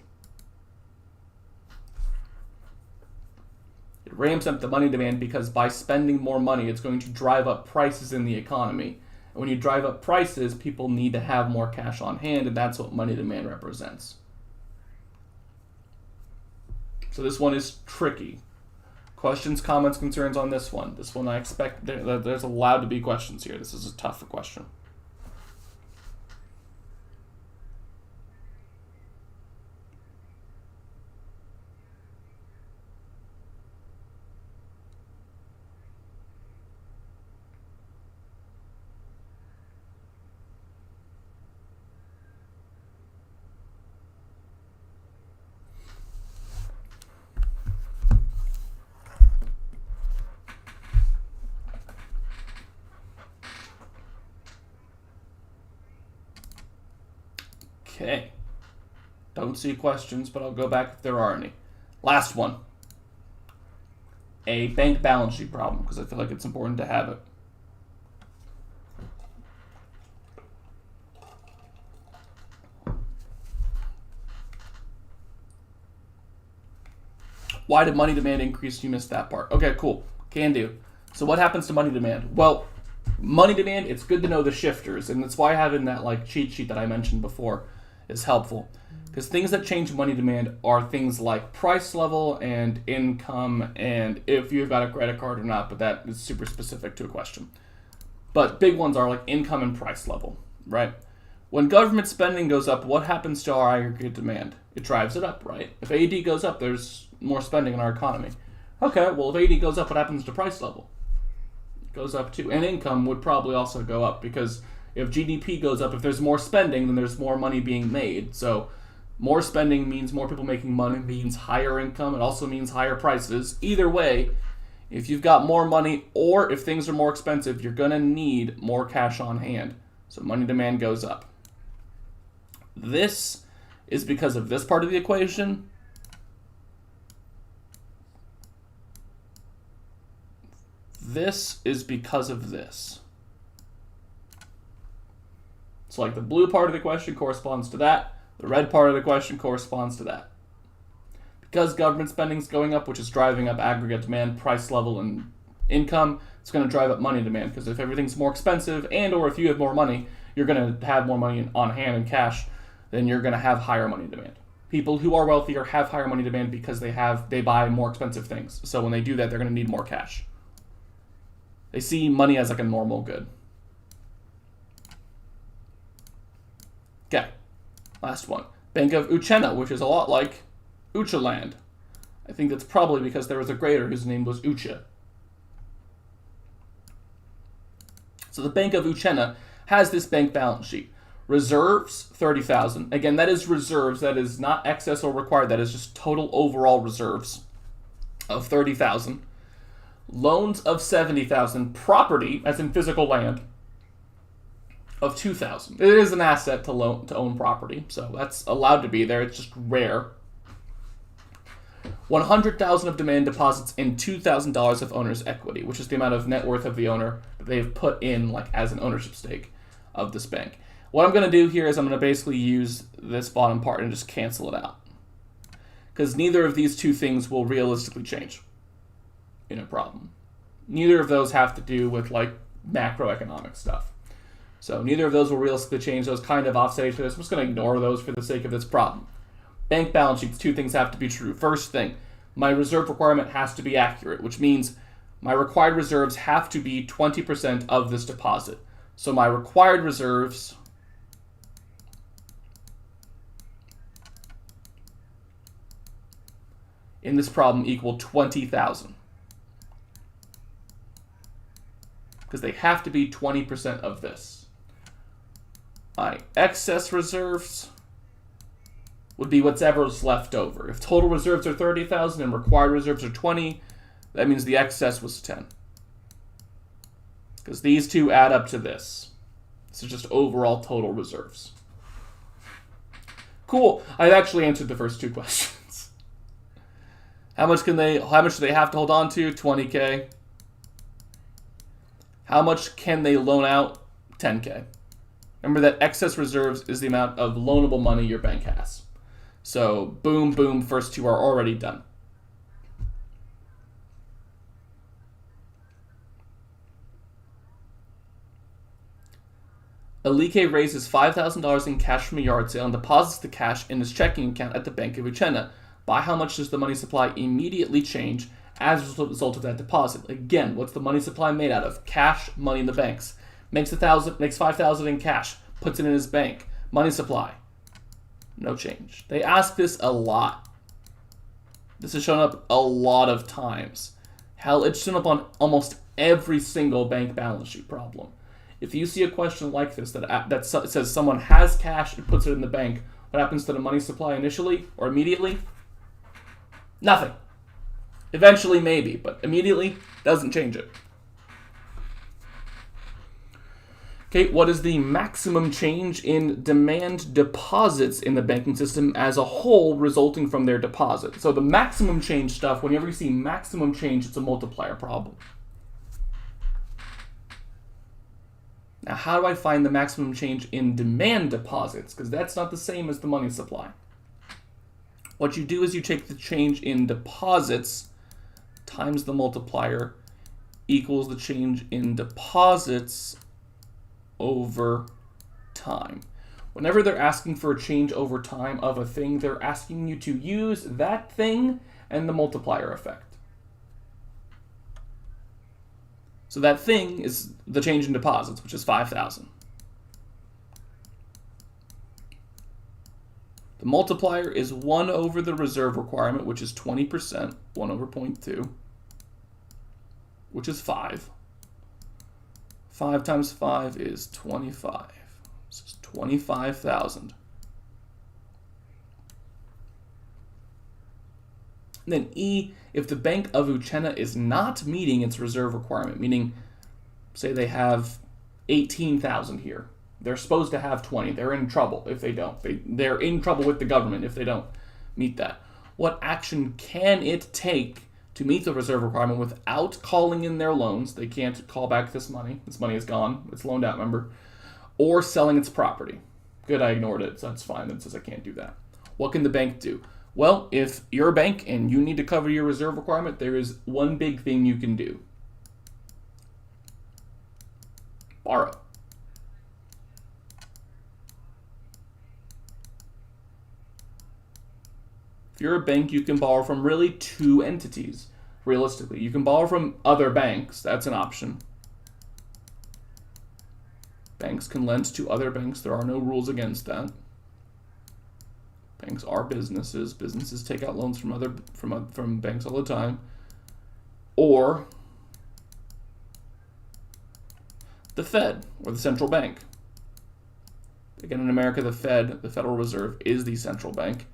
It ramps up the money demand because by spending more money, it's going to drive up prices in the economy. And when you drive up prices, people need to have more cash on hand, and that's what money demand represents. So this one is tricky. Questions, comments, concerns on this one? This one I expect there's allowed to be questions here. This is a tougher question. Okay. Don't see questions, but I'll go back if there are any. Last one. A bank balance sheet problem, because I feel like it's important to have it. Why did money demand increase? You missed that part. Okay, cool. Can do. So what happens to money demand? Well, money demand, it's good to know the shifters, and that's why having that like cheat sheet that I mentioned before is helpful. Because things that change money demand are things like price level and income, and if you've got a credit card or not, but that is super specific to a question. But big ones are like income and price level, right? When government spending goes up, what happens to our aggregate demand? It drives it up, right? If AD goes up, there's more spending in our economy. Okay, well, if AD goes up, what happens to price level? It goes up too. And income would probably also go up, because if GDP goes up, if there's more spending, then there's more money being made. So more spending means more people making money, means higher income. It also means higher prices. Either way, if you've got more money or if things are more expensive, you're going to need more cash on hand. So money demand goes up. This is because of this part of the equation. This is because of this. So like the blue part of the question corresponds to that. The red part of the question corresponds to that. Because government spending is going up, which is driving up aggregate demand, price level, and income, it's going to drive up money demand. Because if everything's more expensive and or if you have more money, you're going to have more money on hand in cash, then you're going to have higher money demand. People who are wealthier have higher money demand because they buy more expensive things. So when they do that, they're going to need more cash. They see money as like a normal good. Okay, last one. Bank of Uchena, which is a lot like Uchaland. I think that's probably because there was a grader whose name was Ucha. So the Bank of Uchena has this bank balance sheet. Reserves, 30,000. Again, that is reserves. That is not excess or required. That is just total overall reserves of 30,000. Loans of 70,000. Property, as in physical land, of 2,000. It is an asset to own property, so that's allowed to be there. It's just rare. 100,000 of demand deposits and $2,000 of owner's equity, which is the amount of net worth of the owner that they've put in like as an ownership stake of this bank. What I'm going to do here is I'm going to basically use this bottom part and just cancel it out, because neither of these two things will realistically change in a problem. Neither of those have to do with like macroeconomic stuff. So neither of those will realistically change. Those kind of offset each other. So I'm just going to ignore those for the sake of this problem. Bank balance sheets, two things have to be true. First thing, my reserve requirement has to be accurate, which means my required reserves have to be 20% of this deposit. So my required reserves in this problem equal 20,000. Because they have to be 20% of this. My excess reserves would be whatever's left over. If total reserves are 30,000 and required reserves are 20, that means the excess was 10. Because these two add up to this. This is just overall total reserves. Cool. I've actually answered the first two questions. How much do they have to hold on to? 20K. How much can they loan out? 10K. Remember that excess reserves is the amount of loanable money your bank has. So boom, boom, first two are already done. Alike raises $5,000 in cash from a yard sale and deposits the cash in his checking account at the Bank of Uchena. By how much does the money supply immediately change as a result of that deposit? Again, what's the money supply made out of? Cash, money in the banks. Makes $5,000 in cash, puts it in his bank. Money supply, no change. They ask this a lot. This has shown up a lot of times. Hell, it's shown up on almost every single bank balance sheet problem. If you see a question like this that says someone has cash and puts it in the bank, what happens to the money supply initially or immediately? Nothing. Eventually, maybe, but immediately doesn't change it. Okay, what is the maximum change in demand deposits in the banking system as a whole resulting from their deposit? So the maximum change stuff, whenever you see maximum change, it's a multiplier problem. Now, how do I find the maximum change in demand deposits? Because that's not the same as the money supply. What you do is you take the change in deposits times the multiplier equals the change in deposits over time. Whenever they're asking for a change over time of a thing, they're asking you to use that thing and the multiplier effect. So that thing is the change in deposits, which is 5,000. The multiplier is 1 over the reserve requirement, which is 20%, 1 over 0.2, which is 5. 5 times 5 is 25. This is 25,000. Then E, if the Bank of Uchenna is not meeting its reserve requirement, meaning, say they have 18,000 here. They're supposed to have 20. They're in trouble if they don't. They're in trouble with the government if they don't meet that. What action can it take to meet the reserve requirement without calling in their loans? They can't call back this money. This money is gone. It's loaned out, remember? Or selling its property. Good, I ignored it, so that's fine. It says I can't do that. What can the bank do? Well, if you're a bank and you need to cover your reserve requirement, there is one big thing you can do. Borrow. If you're a bank, you can borrow from really two entities, realistically. You can borrow from other banks. That's an option. Banks can lend to other banks. There are no rules against that. Banks are businesses. Businesses take out loans from banks all the time. Or the Fed, or the central bank. Again, in America, the Fed, the Federal Reserve, is the central bank.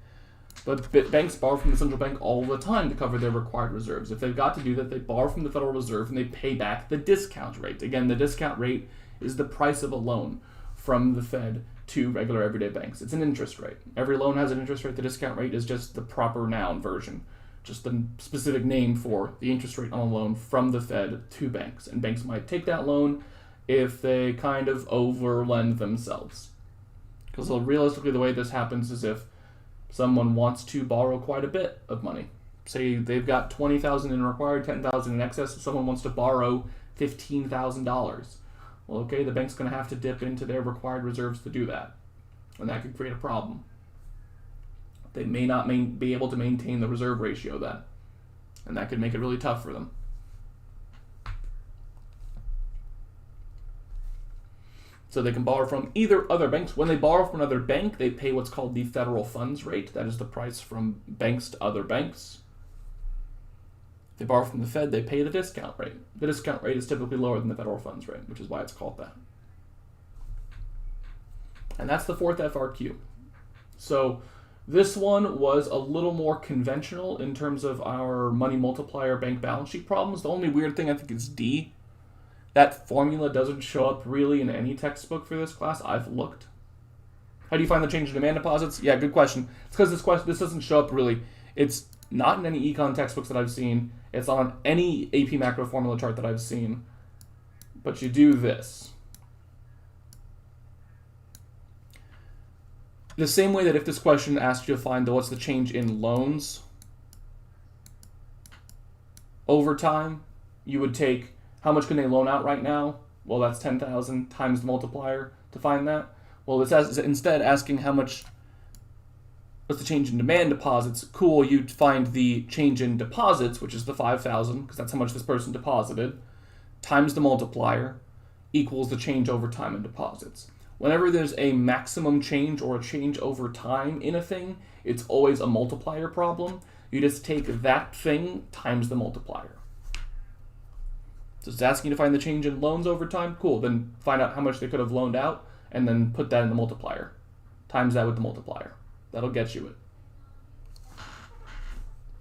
But banks borrow from the central bank all the time to cover their required reserves. If they've got to do that, they borrow from the Federal Reserve and they pay back the discount rate. Again, the discount rate is the price of a loan from the Fed to regular everyday banks. It's an interest rate. Every loan has an interest rate. The discount rate is just the proper noun version, just the specific name for the interest rate on a loan from the Fed to banks. And banks might take that loan if they kind of overlend themselves. Because realistically, the way this happens is if someone wants to borrow quite a bit of money. Say they've got $20,000 in required, $10,000 in excess. Someone wants to borrow $15,000. Well, okay, the bank's going to have to dip into their required reserves to do that. And that could create a problem. They may not be able to maintain the reserve ratio then. And that could make it really tough for them. So they can borrow from either other banks. When they borrow from another bank, they pay what's called the federal funds rate. That is the price from banks to other banks. If they borrow from the Fed, they pay the discount rate. The discount rate is typically lower than the federal funds rate, which is why it's called that. And that's the fourth FRQ. So this one was a little more conventional in terms of our money multiplier bank balance sheet problems. The only weird thing I think is D. That formula doesn't show up really in any textbook for this class. I've looked. How do you find the change in demand deposits? Yeah, good question. It's because this doesn't show up really. It's not in any econ textbooks that I've seen. It's on any AP Macro formula chart that I've seen. But you do this. The same way that if this question asked you to find what's the change in loans over time, you would take how much can they loan out right now? Well, that's 10,000 times the multiplier to find that. Well, it's instead asking what's the change in demand deposits. Cool, you'd find the change in deposits, which is the 5,000, because that's how much this person deposited, times the multiplier, equals the change over time in deposits. Whenever there's a maximum change or a change over time in a thing, it's always a multiplier problem. You just take that thing times the multiplier. So it's asking you to find the change in loans over time. Cool, then find out how much they could have loaned out and then put that in the multiplier. Times that with the multiplier. That'll get you it.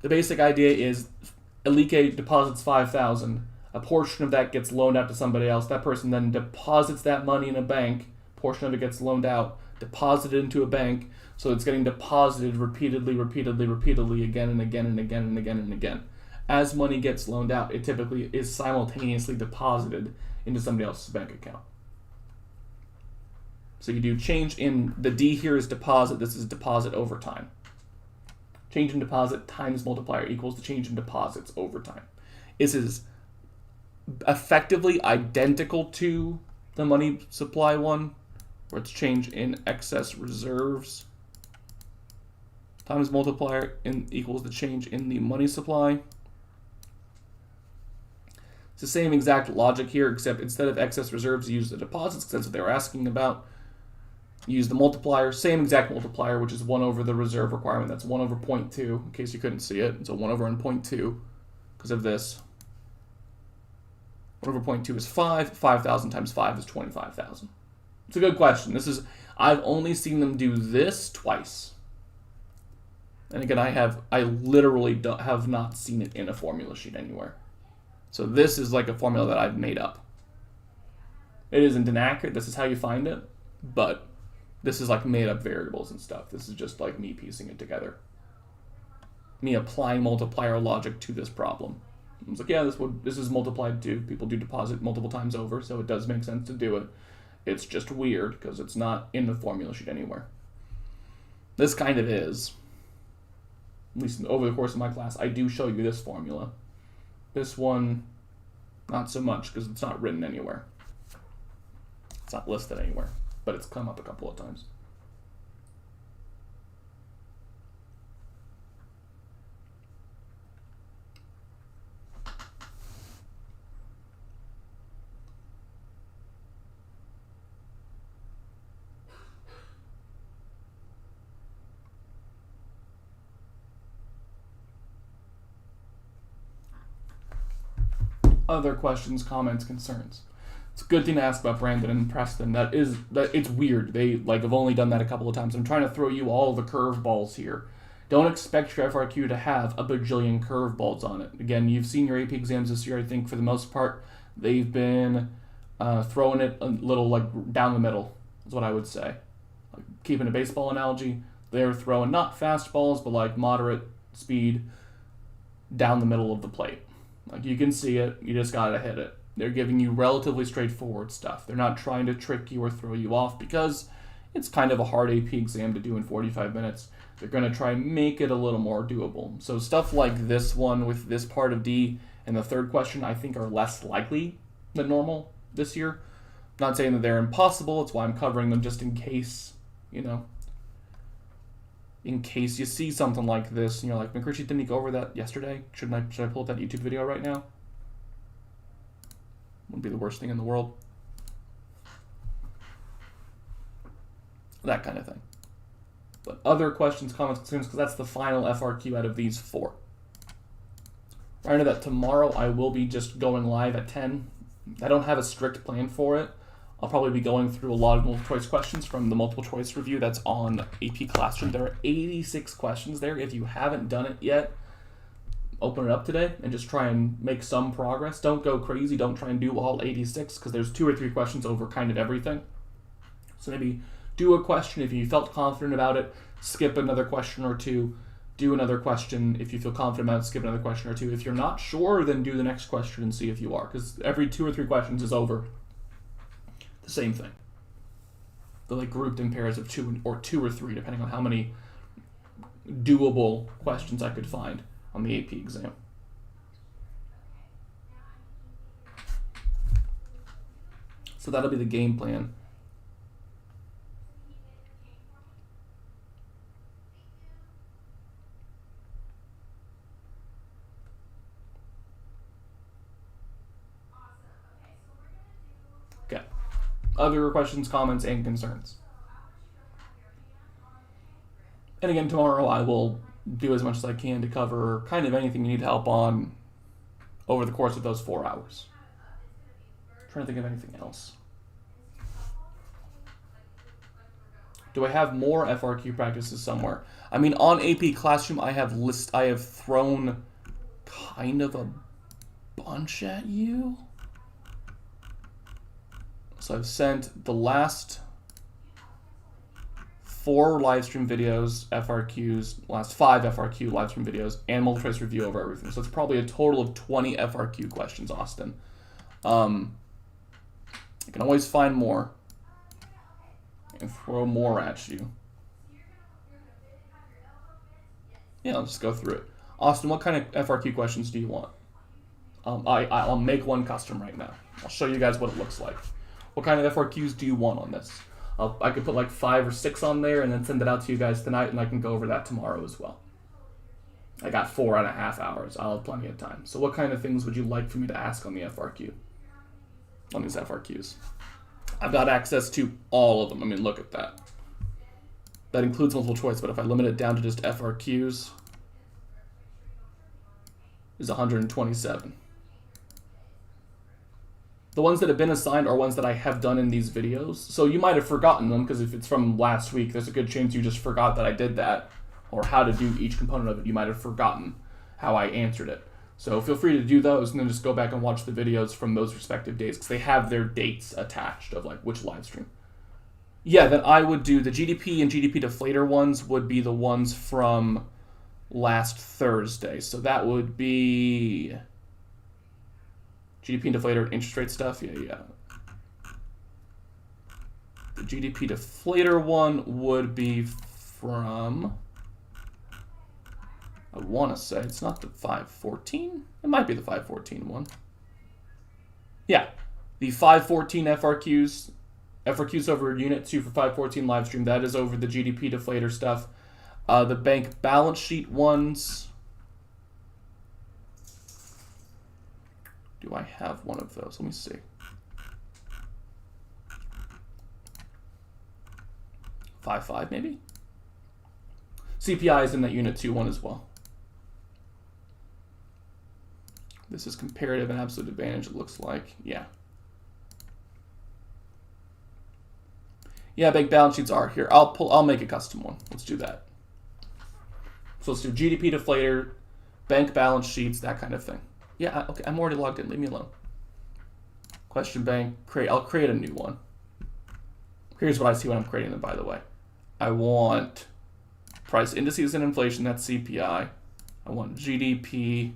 The basic idea is Elike deposits 5,000. A portion of that gets loaned out to somebody else. That person then deposits that money in a bank. A portion of it gets loaned out, deposited into a bank. So it's getting deposited repeatedly, again and again and again and again and again. As money gets loaned out, it typically is simultaneously deposited into somebody else's bank account. So you do change in, the D here is deposit, this is deposit over time. Change in deposit times multiplier equals the change in deposits over time. This is effectively identical to the money supply one, where it's change in excess reserves times multiplier equals the change in the money supply. It's the same exact logic here, except instead of excess reserves, use the deposits, because that's what they were asking about. Use the multiplier, same exact multiplier, which is 1 over the reserve requirement. That's 1 over 0.2, in case you couldn't see it. So 1 over 0.2, because of this. 1 over 0.2 is 5. 5,000 times 5 is 25,000. It's a good question. I've only seen them do this twice. And again, I literally have not seen it in a formula sheet anywhere. So this is like a formula that I've made up. It isn't inaccurate. This is how you find it, but this is like made up variables and stuff. This is just like me piecing it together. Me applying multiplier logic to this problem. I was like, yeah, this is multiplied to. People do deposit multiple times over, so it does make sense to do it. It's just weird because it's not in the formula sheet anywhere. This kind of is. At least over the course of my class, I do show you this formula. This one, not so much because it's not written anywhere. It's not listed anywhere, but it's come up a couple of times. Other questions, comments, concerns. It's a good thing to ask about Brandon and Preston. That it's weird. They have only done that a couple of times. I'm trying to throw you all the curveballs here. Don't expect your FRQ to have a bajillion curveballs on it. Again, you've seen your AP exams this year. I think for the most part, they've been throwing it a little down the middle, is what I would say. Keeping a baseball analogy, they're throwing not fast balls, but moderate speed down the middle of the plate. You can see it, you just gotta hit it. They're giving you relatively straightforward stuff. They're not trying to trick you or throw you off because it's kind of a hard AP exam to do in 45 minutes. They're gonna try and make it a little more doable. So stuff like this one with this part of D and the third question I think are less likely than normal this year. I'm not saying that they're impossible, it's why I'm covering them just in case, in case you see something like this and you're like, McRitchie, didn't he go over that yesterday? Should I pull up that YouTube video right now? Wouldn't be the worst thing in the world. That kind of thing. But other questions, comments, concerns, because that's the final FRQ out of these 4. Right into that, tomorrow I will be just going live at 10. I don't have a strict plan for it. I'll probably be going through a lot of multiple choice questions from the multiple choice review that's on AP Classroom. There are 86 questions there. If you haven't done it yet, open it up today and just try and make some progress. Don't go crazy. Don't try and do all 86 because there's 2 or 3 questions over kind of everything. So maybe do a question if you felt confident about it, skip another question or 2, do another question if you feel confident about it, skip another question or 2. If you're not sure, then do the next question and see if you are, because every 2 or 3 questions is over the same thing. They're grouped in pairs of 2 or 3, depending on how many doable questions I could find on the AP exam. So that'll be the game plan. Okay. Other questions, comments, and concerns. And again, tomorrow I will do as much as I can to cover kind of anything you need help on over the course of those 4 hours. I'm trying to think of anything else. Do I have more FRQ practices somewhere? I mean, on AP Classroom, I have thrown kind of a bunch at you. So I've sent the last 4 livestream videos, FRQs, last 5 FRQ livestream videos, and multiple choice review over everything. So it's probably a total of 20 FRQ questions, Austin. I can always find more and throw more at you. Yeah, I'll just go through it. Austin, what kind of FRQ questions do you want? I'll make one custom right now. I'll show you guys what it looks like. What kind of FRQs do you want on this? I could put like 5 or 6 on there and then send it out to you guys tonight, and I can go over that tomorrow as well. I got 4.5 hours. I'll have plenty of time. So what kind of things would you like for me to ask on the FRQ? On these FRQs. I've got access to all of them. I mean, look at that. That includes multiple choice, but if I limit it down to just FRQs, is 127. The ones that have been assigned are ones that I have done in these videos. So you might have forgotten them, because if it's from last week, there's a good chance you just forgot that I did that, or how to do each component of it. You might have forgotten how I answered it. So feel free to do those, and then just go back and watch the videos from those respective days, because they have their dates attached of like which live stream. Yeah, then I would do the GDP and GDP deflator ones would be the ones from last Thursday. So that would be GDP and deflator interest rate stuff. Yeah. The GDP deflator one would be from, I want to say it's not the 514. It might be the 514 one. Yeah, the 514 FRQs. FRQs over Unit 2 for 514 live stream. That is over the GDP deflator stuff. The bank balance sheet ones. Do I have one of those? Let me see. 5.5 maybe? CPI is in that Unit 2 one as well. This is comparative and absolute advantage, it looks like. Yeah. Yeah, bank balance sheets are here. I'll make a custom one. Let's do that. So let's do GDP deflator, bank balance sheets, that kind of thing. Yeah, okay, I'm already logged in. Leave me alone. Question bank, I'll create a new one. Here's what I see when I'm creating them, by the way. I want price indices and inflation, that's CPI. I want GDP,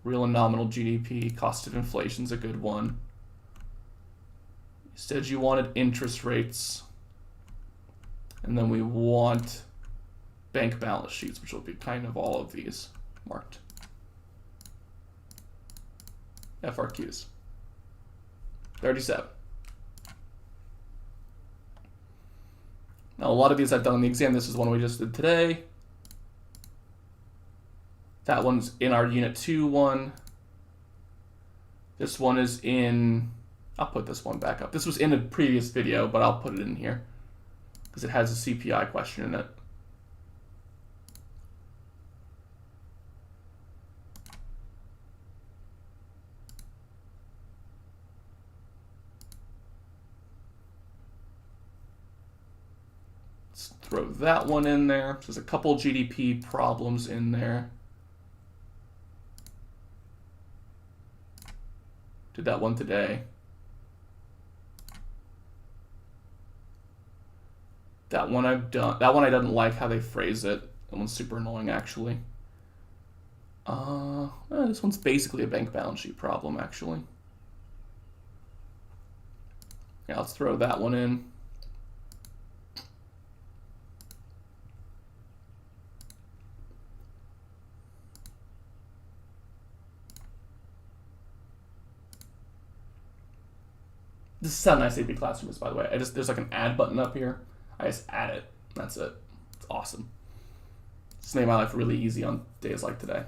real and nominal GDP, cost of inflation's a good one. You said you wanted interest rates. And then we want bank balance sheets, which will be kind of all of these marked. FRQs. 37. Now, a lot of these I've done on the exam. This is one we just did today. That one's in our Unit 2 one. This one is in, I'll put this one back up. This was in a previous video, but I'll put it in here because it has a CPI question in it. Let's throw that one in there. There's a couple GDP problems in there. Did that one today. That one I've done. That one I didn't like how they phrase it. That one's super annoying, actually. This one's basically a bank balance sheet problem, actually. Yeah, let's throw that one in. This is how nice AP Classroom is, by the way. There's like an add button up here. I just add it. That's it. It's awesome. It's made my life really easy on days like today.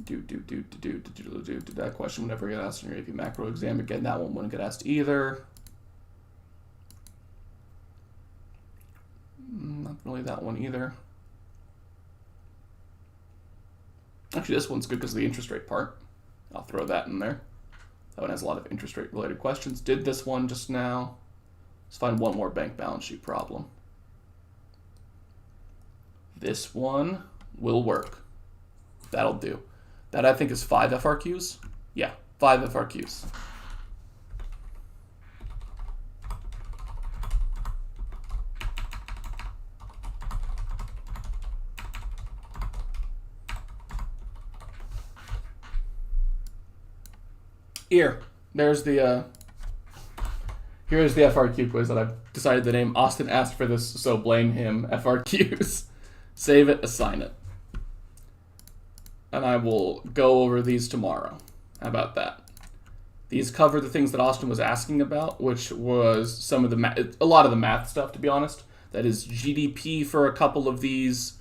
Do that question would never get asked in your AP Macro exam. Again, that one wouldn't get asked either. Not really that one either. Actually, this one's good because of the interest rate part. I'll throw that in there. That one has a lot of interest rate related questions. Did this one just now. Let's find one more bank balance sheet problem. This one will work. That'll do. That I think is 5 FRQs. Yeah, 5 FRQs. Here's the FRQ quiz that I've decided to name. Austin asked for this, so blame him. FRQs. Save it, assign it. and I will go over these tomorrow. How about that? These cover the things that Austin was asking about, which was some of the a lot of the math stuff, to be honest. That is GDP for a couple of these,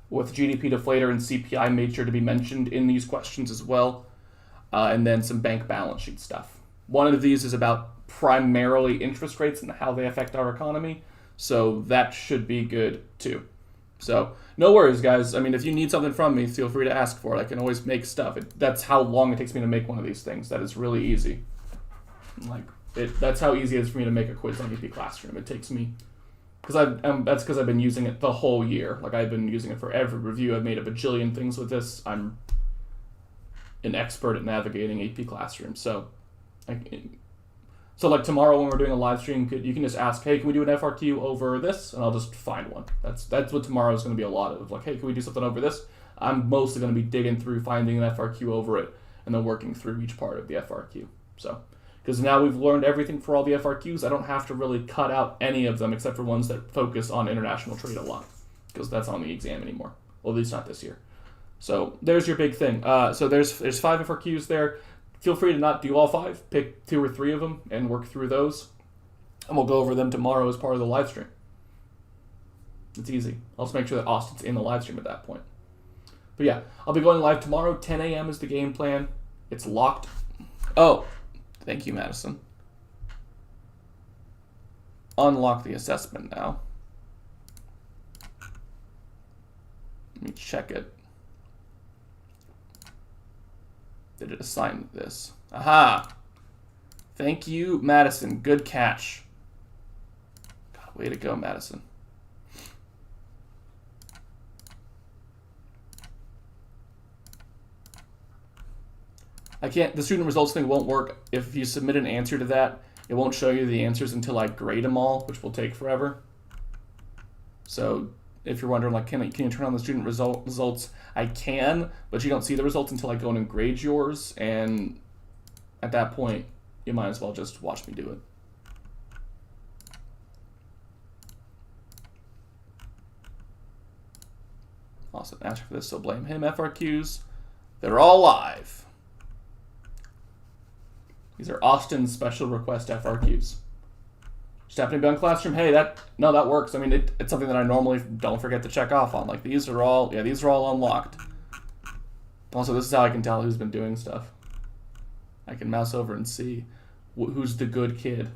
with GDP deflator and CPI made sure to be mentioned in these questions as well, and then some bank balance sheet stuff. One of these is about primarily interest rates and how they affect our economy, so that should be good too. So no worries, guys. I mean, if you need something from me, feel free to ask for it. I can always make stuff. That's how long it takes me to make one of these things. That is really easy. That's how easy it is for me to make a quiz on AP Classroom. It takes me, that's because I've been using it the whole year. Like, I've been using it for every review. I've made a bajillion things with this. I'm an expert at navigating AP Classroom. So like tomorrow when we're doing a live stream, you can just ask, hey, can we do an FRQ over this? And I'll just find one. That's what tomorrow is going to be a lot of. Like, hey, can we do something over this? I'm mostly going to be digging through, finding an FRQ over it, and then working through each part of the FRQ. So, because now we've learned everything for all the FRQs, I don't have to really cut out any of them except for ones that focus on international trade a lot, because that's on the exam anymore. Well, at least not this year. So there's your big thing. So there's 5 FRQs there. Feel free to not do all 5. Pick 2 or 3 of them and work through those. And we'll go over them tomorrow as part of the live stream. It's easy. I'll just make sure that Austin's in the live stream at that point. But yeah, I'll be going live tomorrow. 10 a.m. is the game plan. It's locked. Oh, thank you, Madison. Unlock the assessment now. Let me check it. Did it assign this? Aha! Thank you, Madison. Good catch. God, way to go, Madison. The student results thing won't work. If you submit an answer to that, it won't show you the answers until I grade them all, which will take forever. So if you're wondering, like, can you turn on the student results? I can, but you don't see the results until I go in and grade yours, and at that point, you might as well just watch me do it. Austin asked for this, so blame him. FRQs, they're all live. These are Austin's special request FRQs. Just happening to be on Classroom. Hey, that works. I mean, it's something that I normally don't forget to check off on. Like, these are all unlocked. Also, this is how I can tell who's been doing stuff. I can mouse over and see who's the good kid.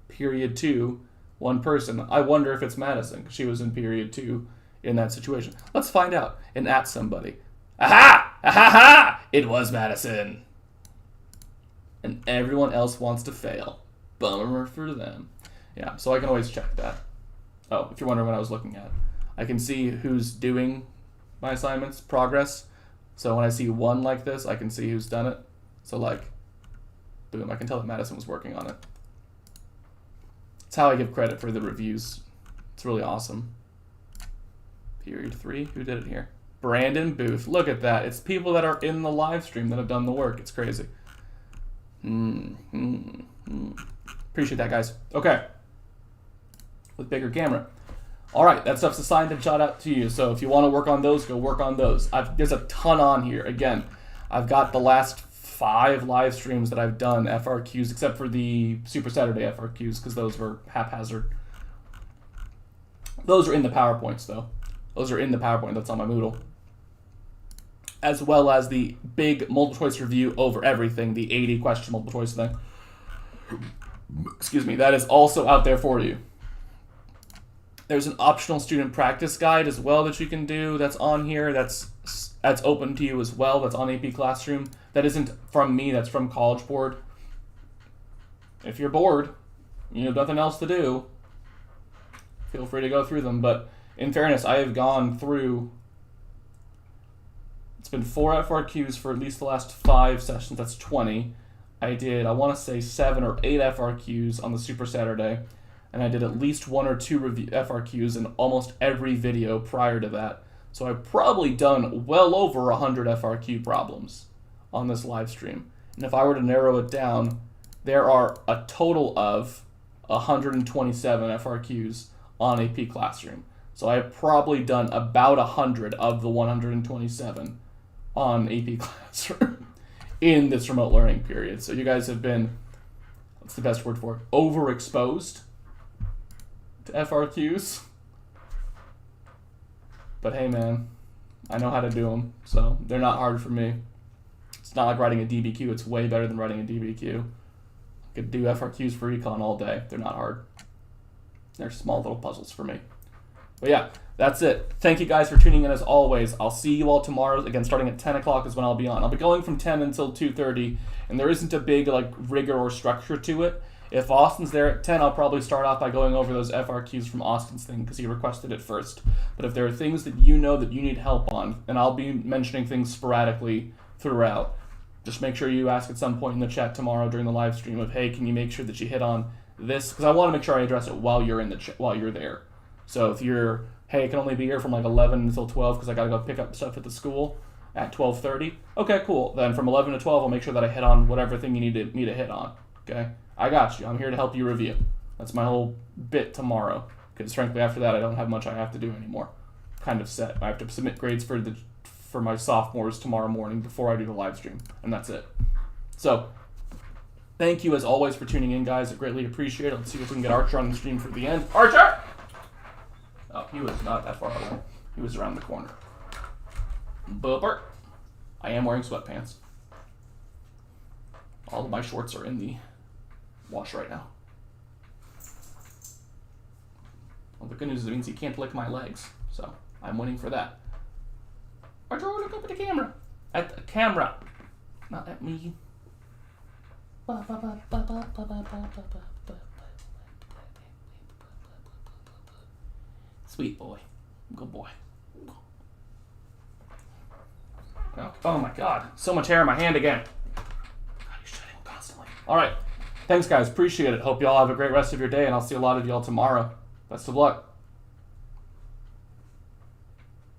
Period 2, 1 person. I wonder if it's Madison, because she was in period 2 in that situation. Let's find out and at somebody. Aha! Aha! It was Madison. And everyone else wants to fail. Bummer for them. Yeah, so I can always check that. Oh, if you're wondering what I was looking at. I can see who's doing my assignments, progress. So when I see 1 like this, I can see who's done it. So like, boom, I can tell that Madison was working on it. It's how I give credit for the reviews. It's really awesome. Period 3, who did it here? Brandon Booth, look at that. It's people that are in the live stream that have done the work. It's crazy. Appreciate that, guys. Okay. With bigger camera. All right, that stuff's assigned and shot out to you. So if you want to work on those, go work on those. There's a ton on here. Again, I've got the last 5 live streams that I've done FRQs, except for the Super Saturday FRQs, because those were haphazard. Those are in the PowerPoints, though. Those are in the PowerPoint. That's on my Moodle. As well as the big multiple choice review over everything, the 80 question multiple choice thing. Excuse me, that is also out there for you. There's an optional student practice guide as well that you can do. That's on here. That's open to you as well. That's on AP Classroom. That isn't from me. That's from College Board. If you're bored, you have nothing else to do, feel free to go through them. But in fairness, I have gone through. It's been 4 FRQs for at least the last 5 sessions. That's 20. I did, I want to say 7 or 8 FRQs on the Super Saturday, and I did at least 1 or 2 FRQs in almost every video prior to that. So I've probably done well over 100 FRQ problems on this live stream. And if I were to narrow it down, there are a total of 127 FRQs on AP Classroom. So I've probably done about 100 of the 127 on AP Classroom in this remote learning period. So you guys have been, what's the best word for it, overexposed to FRQs. But hey man, I know how to do them, so they're not hard for me. It's not like writing a DBQ, it's way better than writing a DBQ. I could do FRQs for econ all day. They're not hard. They're small little puzzles for me. But yeah, that's it. Thank you guys for tuning in as always. I'll see you all tomorrow. Again, starting at 10 o'clock is when I'll be on. I'll be going from 10 until 2:30, and there isn't a big like rigor or structure to it. If Austin's there at 10, I'll probably start off by going over those FRQs from Austin's thing because he requested it first. But if there are things that you know that you need help on, and I'll be mentioning things sporadically throughout, just make sure you ask at some point in the chat tomorrow during the live stream of, hey, can you make sure that you hit on this? Because I want to make sure I address it while you're in the while you're there. So if you're, hey, I can only be here from like 11 until 12 because I got to go pick up stuff at the school at 12:30. Okay, cool. Then from 11 to 12, I'll make sure that I hit on whatever thing you need to hit on. Okay, I got you. I'm here to help you review. That's my whole bit tomorrow. Because frankly, after that, I don't have much I have to do anymore. Kind of set. I have to submit grades for my sophomores tomorrow morning before I do the live stream, and that's it. So, thank you as always for tuning in, guys. I greatly appreciate it. Let's see if we can get Archer on the stream for the end. Archer! Oh, he was not that far away. He was around the corner. Booper. I am wearing sweatpants. All of my shorts are in the wash right now. Well, the good news is it means he can't lick my legs, so I'm winning for that. Archer, look up at the camera. At the camera. Not at me. Sweet boy. Good boy. Oh my god. So much hair in my hand again. God, he's shedding constantly. Alright. Thanks, guys. Appreciate it. Hope you all have a great rest of your day, and I'll see a lot of y'all tomorrow. Best of luck.